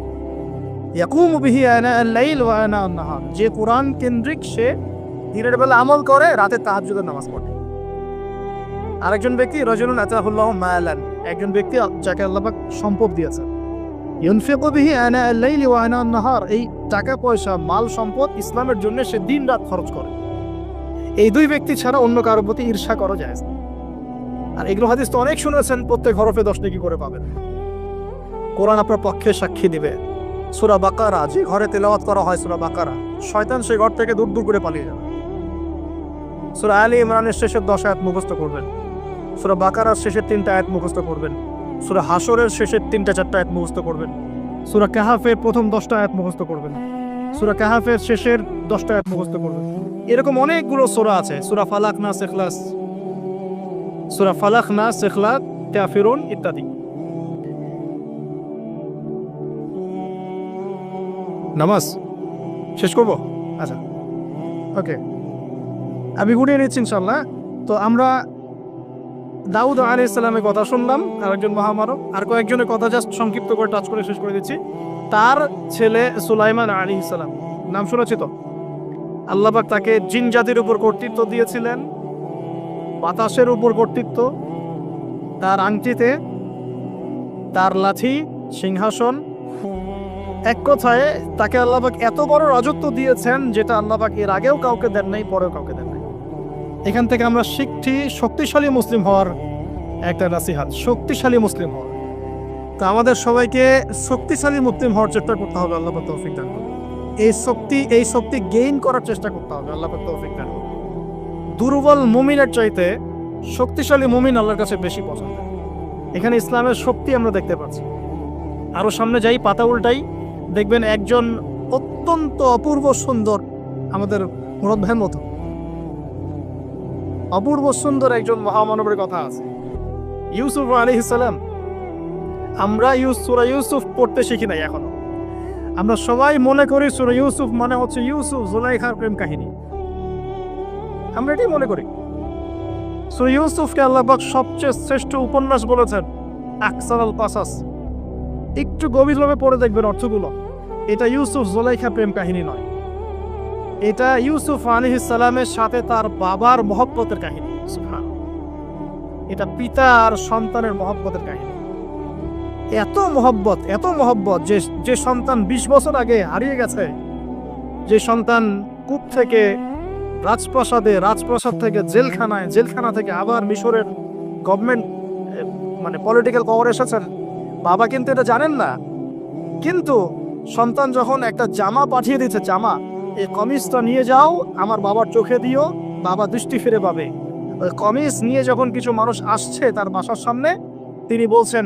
ইয়াকুমু বিহি আনা আল-লাইল ওয়া আনা আন-নাহার, যে কোরআন কেন্দ্রিক, সে দিনের বেলা আমল করে, রাতে তাহাজ্জুদের নামাজ পড়ে। আরেকজন ব্যক্তি রাজুলুন আতাহুল্লাহু মালান, একজন ব্যক্তি যাকে আল্লাহ পাক সম্পদ দিয়েছেন, ইউনফিকু বিহি আনা আল-লাইল ওয়া আনা আন-নাহার, এই টাকা পয়সা মাল সম্পদ ইসলামের জন্য সে দিন রাত খরচ করে। এই 2 ব্যক্তি ছাড়া অন্য কারোর প্রতি ঈর্ষা করা যায় না। আর এগুলো হাদিস তো অনেক শুনেছেন, প্রত্যেক হরফে 10 নেকি করে পাবেন। কোরআন আপনার পক্ষে সাক্ষী দিবে। সূরা বাকারা, যে ঘরে তেলাওয়াত করা হয় সূরা বাকারা, শয়তান সেই ঘর থেকে দূর দূর করে পালিয়ে যাবে। সূরা আলী ইমরানের শেষের 10 আয়াত মুখস্থ করবেন, সূরা বাকারার শেষের 3টা আয়াত মুখস্থ করবেন, সূরা হাশরের শেষের 3-4টা আয়াত মুখস্থ করবেন, সূরা কাহাফের প্রথম 10টা আয়াত মুখস্থ করবেন, সূরা কাহাফের শেষের 10টা আয়াত মুখস্থ করবেন। এরকম অনেকগুলো সূরা আছে, সূরা ফালাক, নাস, ইখলাস, সূরা ফালাক, নাস, ইখলাস, কাফিরুন ইত্যাদি। নামাজ শেষ করব? আচ্ছা, ওকে, আমি গুটিয়ে নিচ্ছি ইনশাআল্লাহ। তো আমরা দাউদ আলাইহিস সালামের কথা শুনলাম, আরেকজন মহামানব। আর কয়েকজনের কথা জাস্ট সংক্ষিপ্ত করে টাচ করে শেষ করে দিচ্ছি। তার ছেলে সুলাইমান আলাইহিস সালাম, নাম শুনেছি তো? আল্লাহ পাক তাকে জিন জাতির উপর কর্তৃত্ব দিয়েছিলেন, বাতাসের উপর কর্তৃত্ব, তার আংটিতে তার লাঠি, সিংহাসন, এক কথায় তাকে আল্লাহ পাক এত বড় রাজত্ব দিয়েছেন যেটা আল্লাহ পাক এর আগেও কাউকে দেন নাই, পরেও কাউকে দেন নাই। এখান থেকে আমরা শিখছি শক্তিশালী মুসলিম হওয়ার একটা নাসিহাত, শক্তিশালী মুসলিম হওয়ার। তো আমাদের সবাইকে শক্তিশালী মুসলিম হওয়ার চেষ্টা করতে হবে, আল্লাহ পাক তৌফিক দান করুন। এই শক্তি গেইন করার চেষ্টা করতে হবে, আল্লাহ পাক তৌফিক দান করুন। দুর্বল মুমিনের চাইতে শক্তিশালী মুমিন আল্লাহর কাছে বেশি পছন্দ। এখানে ইসলামের শক্তি আমরা দেখতে পাচ্ছি। আরো সামনে যাই, পাতা উল্টাই, দেখবেন একজন অত্যন্ত অপূর্ব সুন্দর, আমাদের মুরাদ ভাইয়ের মতো অপূর্ব সুন্দর একজন মহামানবের কথা আছে, ইউসুফ আলাইহিস সালাম। আমরা সূরা ইউসুফ পড়তে শিখি নাই এখনো। আমরা সবাই মনে করি সূরা ইউসুফ মানে হচ্ছে ইউসুফ জুলাইখার প্রেম কাহিনী, আমরা এটাই মনে করি। সূরা ইউসুফকে আল্লাহ পাক সবচেয়ে শ্রেষ্ঠ উপন্যাস বলেছেন, আকসারাল কাসাস। একটু গভীরভাবে পড়ে দেখবেন অর্থগুলো। এটা ইউসুফ জুলাইখা প্রেম কাহিনী নয়, এটা ইউসুফ আলাইহিস সালামের সাথে তার বাবার মহব্বতের কাহিনী। সুবহানাল্লাহ, এটা পিতা আর সন্তানের মহব্বতের কাহিনী। এত মহব্বত যে যে সন্তান 20 বছর আগে হারিয়ে গেছে, যে সন্তান কূপ থেকে রাজপ্রাসাদে, রাজপ্রাসাদ থেকে জেলখানায়, জেলখানা থেকে আবার মিশরের গভর্নমেন্ট মানে পলিটিক্যাল পাওয়ার এসেছেন, বাবা কিন্তু এটা জানেন না। কিন্তু সন্তান যখন একটা জামা পাঠিয়ে দিচ্ছে, জামা, এই কমিজটা নিয়ে যাও, আমার বাবার চোখে দিও, বাবা দৃষ্টি ফিরে পাবে। ওই কমিজ নিয়ে যখন কিছু মানুষ আসছে তার বাসার সামনে, তিনি বলছেন,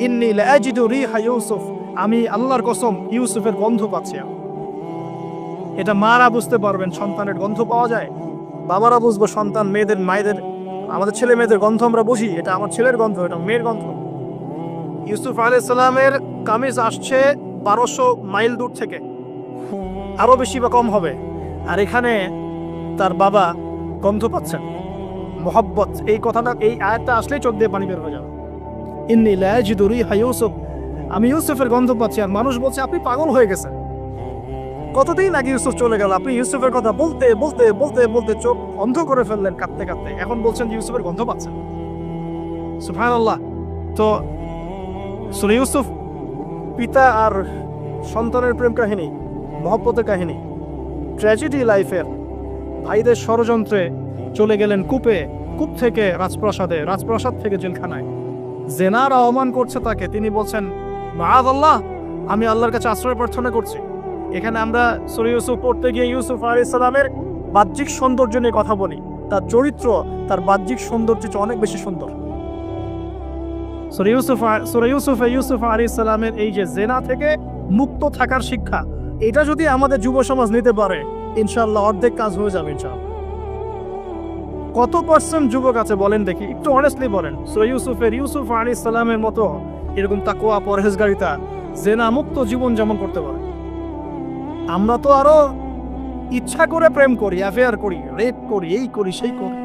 ইন্নী লাআজিদু রিহা ইউসুফ, আমি আল্লাহর কসম ইউসুফের গন্ধ পাচ্ছি। এটা মারা বুঝতে পারবেন, সন্তানের গন্ধ পাওয়া যায়। বাবারা বুঝবো, সন্তান মায়েদের আমাদের ছেলে মেয়েদের গন্ধ আমরা বুঝি, এটা আমার ছেলের গন্ধ, এটা মেয়ের গন্ধ। ইউসুফ আলাইহিস সালামের কামিজ আসছে 1200 মাইল দূর থেকে, আরো বেশি বা কম হবে, আর এখানে তার বাবা গন্ধ পাচ্ছেন। মোহাব্বত, এই কথাটা, এই আয়াতটা আসলেই চোখ দিয়ে পানি বের হয়ে যাবে। ইন্নী লাআজিদু রিহা ইউসুফ, আমি ইউসুফের গন্ধ পাচ্ছি। আর মানুষ বলছে আপনি পাগল হয়ে গেছেন, কতদিন আগে ইউসুফ চলে গেল, আপনি ইউসুফের কথা বলতে বলতে বলতে বলতে চোখ অন্ধ করে ফেললেন কাঁদতে কাঁদতে, এখন বলছেন যে ইউসুফের গন্ধ পাচ্ছেন। সুবহানাল্লাহ। তো সূরা ইউসুফ পিতা আর সন্তানের প্রেম কাহিনী, মহব্বতের কাহিনী, ট্র্যাজেডি লাইফের। ভাইদের ষড়যন্ত্রে চলে গেলেন কূপে, কূপ থেকে রাজপ্রাসাদে, রাজপ্রাসাদ থেকে জেলখানায়। জেনার আহ্বান করছে তাকে, তিনি বলছেন মাআযাল্লাহ, আমি আল্লাহর কাছে আশ্রয় প্রার্থনা করছি। এখানে আমরা সূরা ইউসুফ পড়তে গিয়ে ইউসুফ আলাইহিস সালামের বাহ্যিক সৌন্দর্য নিয়ে কথা বলি, তার চরিত্র, তার বাহ্যিক সৌন্দর্য অনেক বেশি সুন্দর। সূরা ইউসুফ আলাইহিস সালামের এই যে জেনা থেকে মুক্ত থাকার শিক্ষা, এটা যদি আমাদের যুব সমাজ নিতে পারে, ইনশাআল্লাহ অর্ধেক কাজ হয়ে যাবে ইনশাআল্লাহ। কত পার্সেন্ট যুবক আছে বলেন দেখি, একটু অনেস্টলি বলেন, সূরা ইউসুফ আলাইহিস সালামের মতো এরকম তাকওয়া, পরহেজগারিতা, জেনা মুক্ত জীবন যেমন করতে পারে। আমরা তো আরো ইচ্ছা করে প্রেম করি, অ্যাফেয়ার করি, রেপ করি, এই করি সেই করি।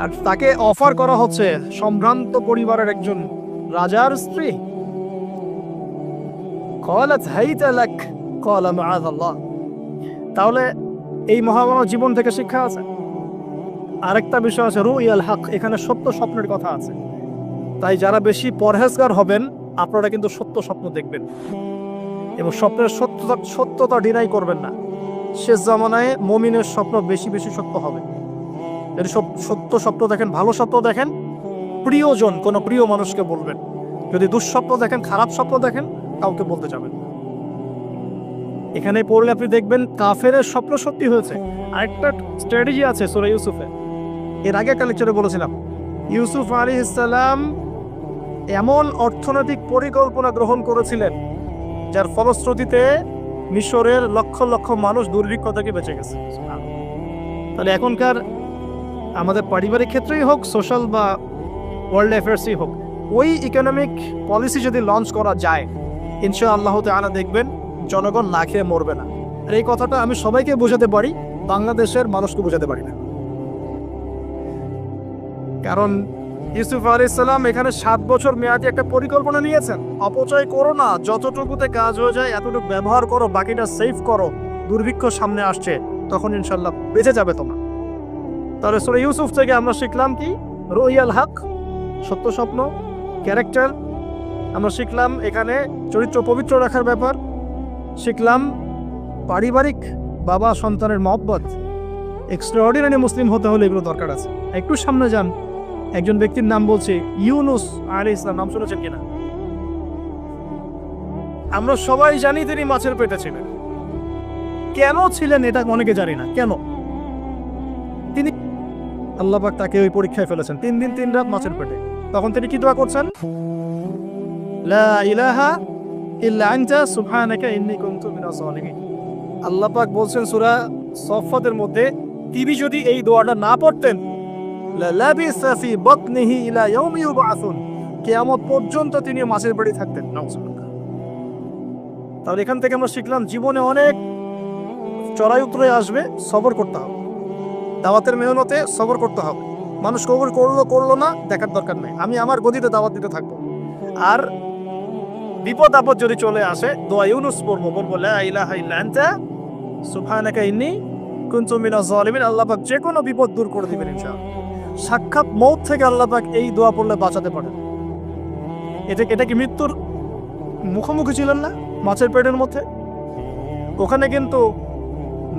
আর তাকে অফার করা হচ্ছে সম্ভ্রান্ত পরিবারের একজন রাজার স্ত্রী। ক্বালাত হাইতা লাক ক্বালা মাআযাল্লাহ। তাহলে এই মহামানব জীবন থেকে শিক্ষা আছে। আরেকটা বিষয় আছে রুইয়াল হক, এখানে সত্য স্বপ্নের কথা আছে। তাই যারা বেশি পরহেজগার হবেন, আপনারা কিন্তু সত্য স্বপ্ন দেখবেন এবং স্বপ্নের সত্যতা ডিনাই করবেন না। শেষ জামানায় মুমিনের স্বপ্ন বেশি বেশি সত্য হবে। যদি সত্য স্বপ্ন দেখেন, ভালো স্বপ্ন দেখেন, প্রিয়জন কোনো প্রিয় মানুষকে বলবেন। যদি দুঃস্বপ্ন দেখেন, খারাপ স্বপ্ন দেখেন, কাউকে বলতে যাবেন। এখানে পড়লে আপনি দেখবেন কাফেরের স্বপ্ন সত্যি হয়েছে। আরেকটা স্ট্র্যাটেজি আছে সূরা ইউসুফে, এর আগে একটা লেকচারে বলেছিলাম। ইউসুফ আলাইহিস সালাম এমন অর্থনৈতিক পরিকল্পনা গ্রহণ করেছিলেন যার ফলশ্রুতিতে মিশরের লক্ষ লক্ষ মানুষ দুর্ভিক্ষ থেকে বেঁচে গেছে। তাহলে এখনকার আমাদের পারিবারিক ক্ষেত্রেই হোক, সোশ্যাল বা ওয়ার্ল্ড অ্যাফেয়ার্সই হোক, ওই ইকোনমিক পলিসি যদি লঞ্চ করা যায়, ইনশাআল্লাহ তাআলা দেখবেন জনগণ না খেয়ে মরবে না। আর এই কথাটা আমি সবাইকে বোঝাতে পারি, বাংলাদেশের মানুষকে বোঝাতে পারি না। কারণ ইউসুফ আলাইহিস সালাম এখানে 7 বছর মেয়াদি একটা পরিকল্পনা নিয়েছেন। অপচয় করো না, যতটুকুতে কাজ হয়ে যায় এতটুকু ব্যবহার করো, বাকিটা সেভ করো। দুর্ভিক্ষ সামনে আসছে, তখন ইনশাআল্লাহ বেঁচে যাবে তোমরা। তাহলে সূরা ইউসুফ থেকে আমরা শিখলাম কি? রুইয়াল হক, সত্য স্বপ্ন, ক্যারেক্টার। আমরা শিখলাম এখানে চরিত্র পবিত্র রাখার ব্যাপার। শিখলাম পারিবারিক বাবা সন্তানের মহব্বত। এক্সট্রাঅর্ডিনারি মুসলিম হতে হলে এগুলো দরকার আছে। একটু সামনে যান, একজন ব্যক্তির নাম বলছে ইউনুস আলাইহিস সালাম, নাম শুনেছেন কিনা? আমরা সবাই জানি তিনি মাছের পেটে ছিলেন। কেন ছিলেন এটা অনেকে জানি না কেন। তিনি আল্লাহ পাক তাকে ওই পরীক্ষায় ফেলেছেন, 3 দিন 3 রাত মাছের পেটে। তখন তিনি কি দোয়া করছেন? লা ইলাহা ইল্লা আনতা সুবহানাকা ইন্নী কুনতু মিনাজ জালিমিন। আল্লাহ পাক বলছেন সূরা সফফাতের মধ্যে, তিনি যদি এই দোয়াটা না পড়তেন, লা লাবিসা ফি বাতনিহি ইলা ইয়াউমি ইউবআসুন, কিয়ামত পর্যন্ত তিনি মাছের পেটে থাকতেন। নাউজুবিল্লাহ। তাহলে এখান থেকে আমরা শিখলাম জীবনে অনেক চড়াই উতরাই আসবে, সবর করতে হবে। দাওয়াতের মেহনতে সবর করতে হবে। মানুষ কবুল করলো না, দেখার দরকার নেই, আমি আমার গতিতে দাওয়াত দিতে থাকবো। আর বিপদ আপদ যদি চলে আসে, দোয়া ইউনুস বলবো লা ইলাহা ইল্লা আনতা সুবহানাকা ইন্নী কুনতু মিনাজ জালিমিন। আল্লাহ পাক যে কোনো বিপদ দূর করে দিবেন ইনশাআল্লাহ। সাক্ষাৎ মওত থেকে আল্লাহ পাক এই দোয়া পড়লে বাঁচাতে পারেন। এটা কি মৃত্যুর মুখোমুখি ছিলেন না মাছের পেটের মধ্যে? ওখানে কিন্তু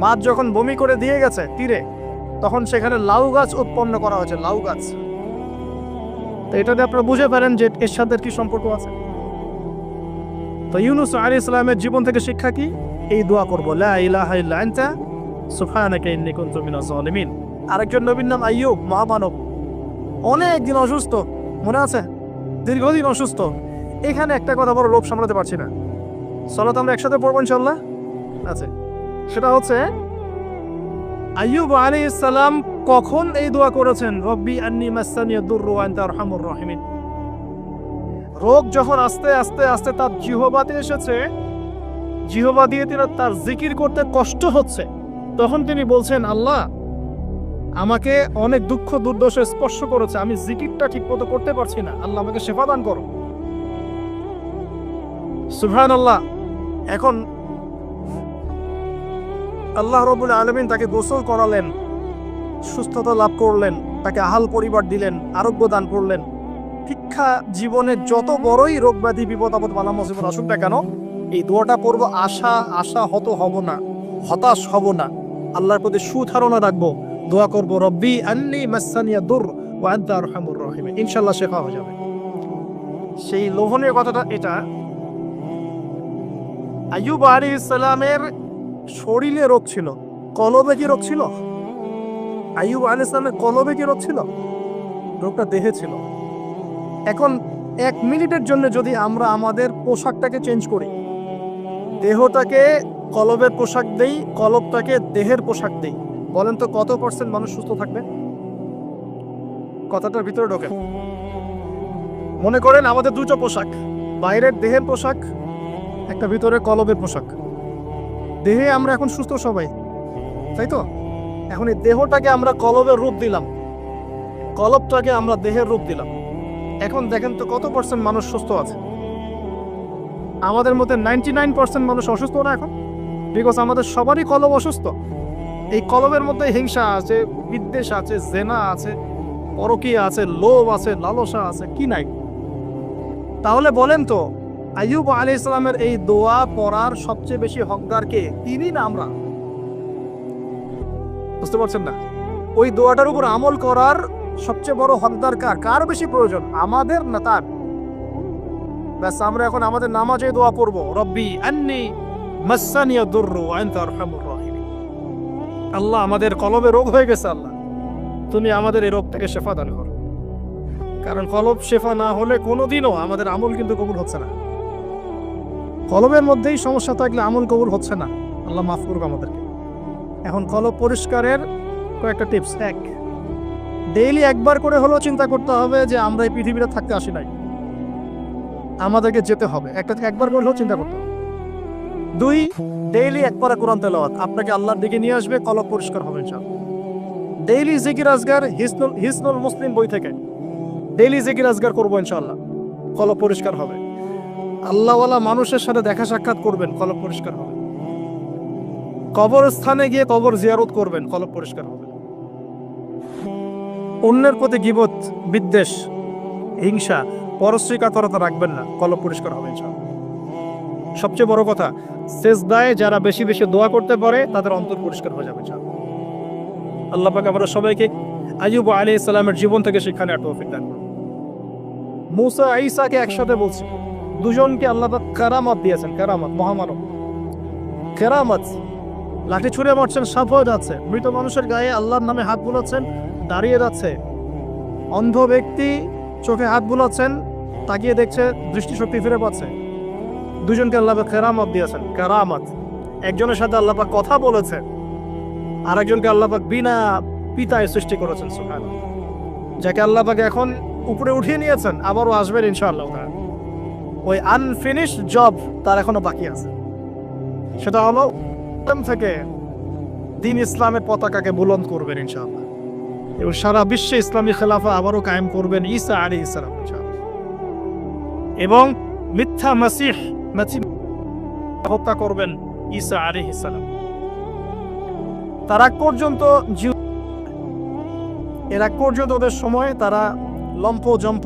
মাছ যখন বমি করে দিয়ে গেছে তীরে, তখন সেখানে লাউ গাছ উৎপন্ন করা হয়েছে, লাউ গাছ। তো এটাতে আপনারা বুঝে পারেন যে এর সাথে কি সম্পর্ক আছে। তো ইউনূস আলাইহিস সালামের জীবন থেকে শিক্ষা কি? এই দোয়া করব, লা ইলাহা ইল্লা আনতা সুবহানাকা ইন্নী কুনতু মিনাজ জালিমিন। আরেকজন নবীর নাম আইয়ুব, মহামানব, অনেক দিন অসুস্থ, মনে আছে? দীর্ঘদিন অসুস্থ। এখানে একটা কথা বড় লোভ সামলাতে পারছি না, সালাত আমরা একসাথে পড়বো ইনশাআল্লাহ। আছে, সেটা হচ্ছে আইয়ুব আলাইহিস সালাম কখন এই দোয়া করেছেন? রব্বি আন্নী মাসসানিয়াদ দুররু ওয়া আনতা আরহামুর রাহিমিন। রোগ যখন আস্তে আস্তে আস্তে তার জিহ্বাতে এসেছে, জিহ্বা দিয়ে তার জিকির করতে কষ্ট হচ্ছে, তখন তিনি বলছেন, আল্লাহ আমাকে অনেক দুঃখ দুর্দশা স্পর্শ করেছে, আমি জিকিরটা ঠিক মতো করতে পারছি না, আল্লাহ আমাকে শেফা দান করো। সুবহানাল্লাহ। এখন আল্লাহ রাব্বুল আলামিন তাকে গোসল করালেন, সুস্থতা লাভ করলেন, তাকে আহাল পরিবার দিলেন, আরোগ্য দান করলেন। শিক্ষা জীবনে যত বড়ই রোগ ব্যাধি বিপদ আপদ বালা মুসিবত আসুক না কেন, এই দোয়াটা পড়বো, আশা হব না, হতাশ হব না, আল্লাহর প্রতি সুধারণা রাখবো, দোয়া করবো, রব্বি আন্নী মাসসানিয়াদ দুর ওয়া আনতা আরহামুর রাহিমিন। ইনশাআল্লাহ শেফা হয়ে যাবে। সেই লোভনীয় কথাটা এটা। আইয়ুব আলাইহিস সালামের শরীরে রোগ ছিল, কলবে কি রোগ ছিল? আইয়ুব আলাইহিস সালামের কলবে কি রোগ ছিল? রোগটা দেহে ছিল। এখন 1 মিনিটের জন্য যদি আমরা আমাদের পোশাকটাকে চেঞ্জ করি, দেহটাকে কলবের পোশাক দেই, কলবটাকে দেহের পোশাক দেই, বলেন তো কত % মানুষ সুস্থ থাকবে? কথাটার ভিতরে ঢোকে। মনে করেন আমাদের দুটো পোশাক, বাইরের দেহের পোশাক, একটা ভিতরে কলবের পোশাক। দেহে আমরা এখন সুস্থ সবাই, তাই তো? এখন এই দেহটাকে আমরা কলবের রূপ দিলাম, কলবটাকে আমরা দেহের রূপ দিলাম। এখন দেখেন তো কত % মানুষ সুস্থ আছে? আমাদের মধ্যে 99% মানুষ অসুস্থ না এখন, বিকজ আমাদের সবারই কলব অসুস্থ। এই কলবের মধ্যে হিংসা আছে, বিদ্বেষ আছে, জেনা আছে, পরকীয়া আছে, লোভ আছে, লালসা আছে, কি নাই? তাহলে বলেন তো আইয়ুব আলাইহিস সালামের এই দোয়া পড়ার সবচেয়ে বেশি হকদার কে? তিনি না আমরা? বুঝতে পারছেন না? ওই দোয়াটার উপর আমল করার সবচেয়ে বড় হকদার কার বেশি প্রয়োজন, আমাদের না তার? ব্যাস, আমরা এখন আমাদের নামাজে দোয়া করব, রব্বি আন্নী মাসসানিয়াদ দুররু ওয়া আনতা আরহামুর রাহিমিন। আল্লাহ আমাদের কলবে রোগ হয়ে গেছে, আল্লাহ তুমি আমাদের এই রোগ থেকে শেফা দান করো। কারণ কলব শেফা না হলে কোনোদিনও আমাদের আমল কিন্তু কবুল হচ্ছে না। কলবের মধ্যেই সমস্যা থাকলে আমল কবুল হচ্ছে না। আল্লাহ মাফ করুক আমাদেরকে। এখন কলব পরিষ্কারের কয়েকটা টিপস। 1, ডেইলি একবার করে হলেও চিন্তা করতে হবে যে আমরা এই পৃথিবীতে থাকতে আসি নাই, আমাদেরকে যেতে হবে। একবার করে হলেও চিন্তা করতে হবে। 2, ডেইলি একবার কোরআন তেলাওয়াত আপনাকে আল্লাহর দিকে নিয়ে আসবে, কলব পরিষ্কার হবে ইনশাআল্লাহ। ডেইলি জিকির আজগার, হিসনুল মুসলিম বই থেকে ডেইলি জিকির আজগার করবো ইনশাআল্লাহ, কলব পরিষ্কার হবে। আল্লাহওয়ালা মানুষের সাথে দেখা সাক্ষাৎ করবেন, কলব পরিষ্কার হবে। কবরস্থানে গিয়ে কবর জিয়ারত করবেন, কলব পরিষ্কার হবে। অন্যের প্রতি গীবত, বিদ্বেষ, হিংসা, পরশ্রী কাতরতা রাখবেন না, কলব পরিষ্কার হবে ইনশাআল্লাহ। সবচেয়ে বড় কথা, সেজদায় যারা বেশি বেশি দোয়া করতে পারে তাদের অন্তর পরিষ্কার হয়ে যাবে ইনশাআল্লাহ। আল্লাহ পাক আমরা সবাইকে আইয়ুব আলাইহিস সালামের জীবন থেকে শিক্ষা নেওয়ার তৌফিক দান করুন। মুসা ঈসাকে একসাথে বলছি, দুজনকে আল্লাহ পাক কারামত দিয়েছেন, কারামত, মহামানব, কারামত। লাঠি ছুঁড়ে মারছেন, সাপ হয়ে যাচ্ছে, মৃত মানুষের গায়ে আল্লাহর নামে হাত বুলাচ্ছেন, দাঁড়িয়ে যাচ্ছে। অন্ধ ব্যক্তি চোখে হাত বুলাচ্ছেন, তাকিয়ে দেখছে, দৃষ্টিশক্তি ফিরে পাচ্ছে। দুজনকে আল্লাহ পাক কারামত দিয়েছেন, কারামত। একজনের সাথে আল্লাহ পাক কথা বলেছে, আরেকজনকে আল্লাহ পাক বিনা পিতায় সৃষ্টি করেছেন, সুবহানাল্লাহ। যাকে আল্লাহ পাক এখন উপরে উঠিয়ে নিয়েছেন, আবারও আসবেন ইনশাআল্লাহ। ওই আনফিনিশড জব তার এখনো বাকি আছে, সেটা হলো থেকে দ্বীন ইসলামের পতাকাকে বুলন্দ করবেন ইনশাআল্লাহ, এবং সারা বিশ্বে ইসলামী খেলাফা আবারও কায়েম করবেন ঈসা আলাইহিস সালাম ইনশাআল্লাহ। এবং মিথ্যা মাসিহ হত্যা করবেন ঈসা আলাইহিস সালাম। তার আগ পর্যন্ত এর আগ পর্যন্ত ওদের সময় তারা লম্প জম্প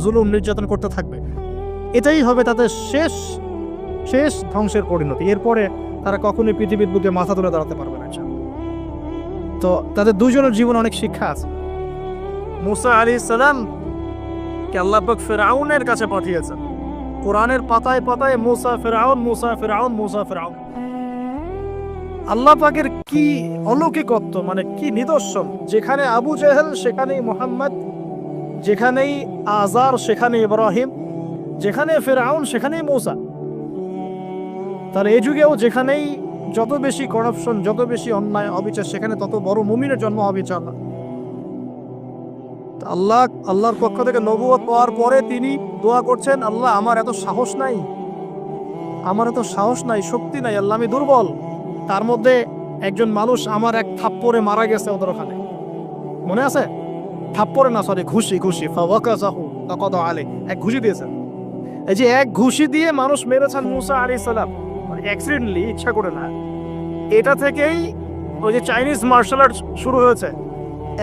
জুলুম নির্যাতন করতে থাকবে। এটাই হবে তাদের শেষ শেষ ধ্বংসের পরিণতি। এরপরে তারা কখনোই পৃথিবীর বুকে মাথা তুলে দাঁড়াতে পারবে না। তো তাদের দুজনের জীবন অনেক শিক্ষা আছে। মুসা আলাইহিস সালাম কে আল্লাহ পাক ফিরআউনের কাছে পাঠিয়েছেন। কোরআনের পাতায় পাতায় মুসা ফিরআউন, মুসা ফিরআউন, মুসা ফিরআউন। আল্লাহ পাকের কি অলৌকিকত্ব, মানে কি নিদর্শন! যেখানে আবু জেহেল সেখানেই মুহাম্মদ, যেখানেই আজার সেখানে ইব্রাহিম, যেখানে ফিরআউন সেখানেই মুসা। তাহলে এই যুগেও যেখানেই যত বেশি করাপশন, যত বেশি অন্যায় অবিচার, সেখানে তত বড় মুমিনের জন্ম হবে ইনশাআল্লাহ। আল্লাহর পক্ষ থেকে নবুয়ত পাওয়ার পরে তিনি দোয়া করছেন, আল্লাহ আমার এত সাহস নাই, আমার এত সাহস নাই, শক্তি নাই, আল্লাহ আমি দুর্বল। তার মধ্যে একজন মানুষ আমার এক থাপ্পড়ে মারা গেছে ওদের ওখানে, মনে আছে? থাপ্পড়ে না, সরি, ঘুষি ফাওয়াকাযাহু তাকাদ আলাইহি, এক ঘুষি দিয়েছেন। এই যে এক ঘুষি দিয়ে মানুষ মেরেছেন মুসা আলাইহিস সালাম, মানে অ্যাক্সিডেন্টলি, ইচ্ছা করে না। এটা থেকেই ওই যে চাইনিজ মার্শাল আর্ট শুরু হয়েছে,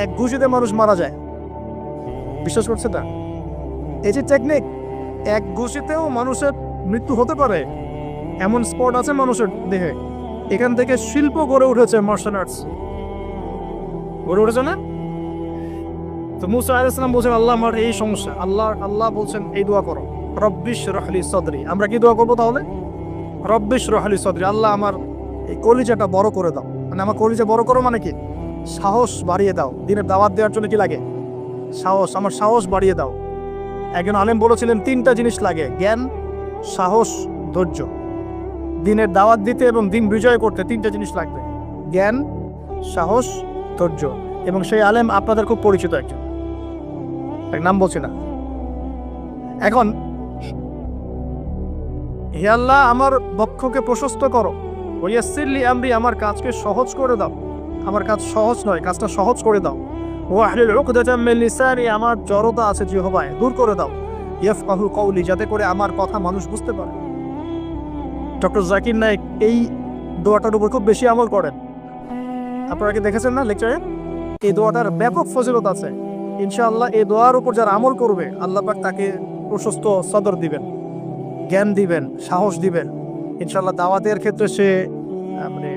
এক ঘুষিতে মানুষ মারা যায়। বিশ্বাস করছে না? এই যে টেকনিক, এক ঘুষিতেও মানুষের মৃত্যু হতে পারে, এমন স্পট আছে মানুষের দেহে। এখান থেকে শিল্প গড়ে উঠেছে, মার্শাল আর্টস গড়ে উঠেছে না? তো মুসা আলাইহিস সালাম বলছেন, আল্লাহ আমার এই সমস্যা। আল্লাহ বলছেন এই দোয়া করো, রব্বিশ রাহলি সদরি। আমরা কি দোয়া করবো তাহলে? রব্বিশ রাহলি সদরি, আল্লাহ আমার এই কলিজাটা বড় করে দাও। মানে আমার কলিজা বড় করো মানে কি? সাহস বাড়িয়ে দাও। দিনের দাওয়াত দেওয়ার জন্য কি লাগে? সাহস। আমার সাহস বাড়িয়ে দাও। একজন আলেম বলেছিলেন তিনটা জিনিস লাগে, জ্ঞান, সাহস, ধৈর্য। দিনের দাওয়াত দিতে এবং দিন বিজয় করতে তিনটা জিনিস লাগবে, জ্ঞান, সাহস, ধৈর্য। এবং সেই আলেম আপনাদের খুব পরিচিত একজন, এক নাম বলছি না এখন। হে আল্লাহ আমার বক্ষকে প্রশস্ত করো, ওয়াইয়াসসিরলি আমরি, আমার কাজকে সহজ করে দাও। আমার কাজ সহজ নয়, কাজটা সহজ করে দাও। ওয়াহলুল উকদাতাম মিন লিসানি, আমার জড়তা আছে জিহ্বায়, দূর করে দাও। ইয়াফকাহু কওলি, যাতে করে আমার কথা মানুষ বুঝতে পারে। ডক্টর জাকির নায়েক এই দোয়াটার উপর খুব বেশি আমল করেন। আপনারা কি দেখেছেন না লেকচারে? এই দোয়াটার ব্যাপক ফজিলত আছে। ইনশাআল্লাহ এই দোয়ার উপর যারা আমল করবে, আল্লাহ পাক তাকে প্রশস্ত সদর দিবেন, জ্ঞান দিবেন, সাহস দিবেন। ইনশাআল্লাহ দাওয়াতের ক্ষেত্রে সে মানে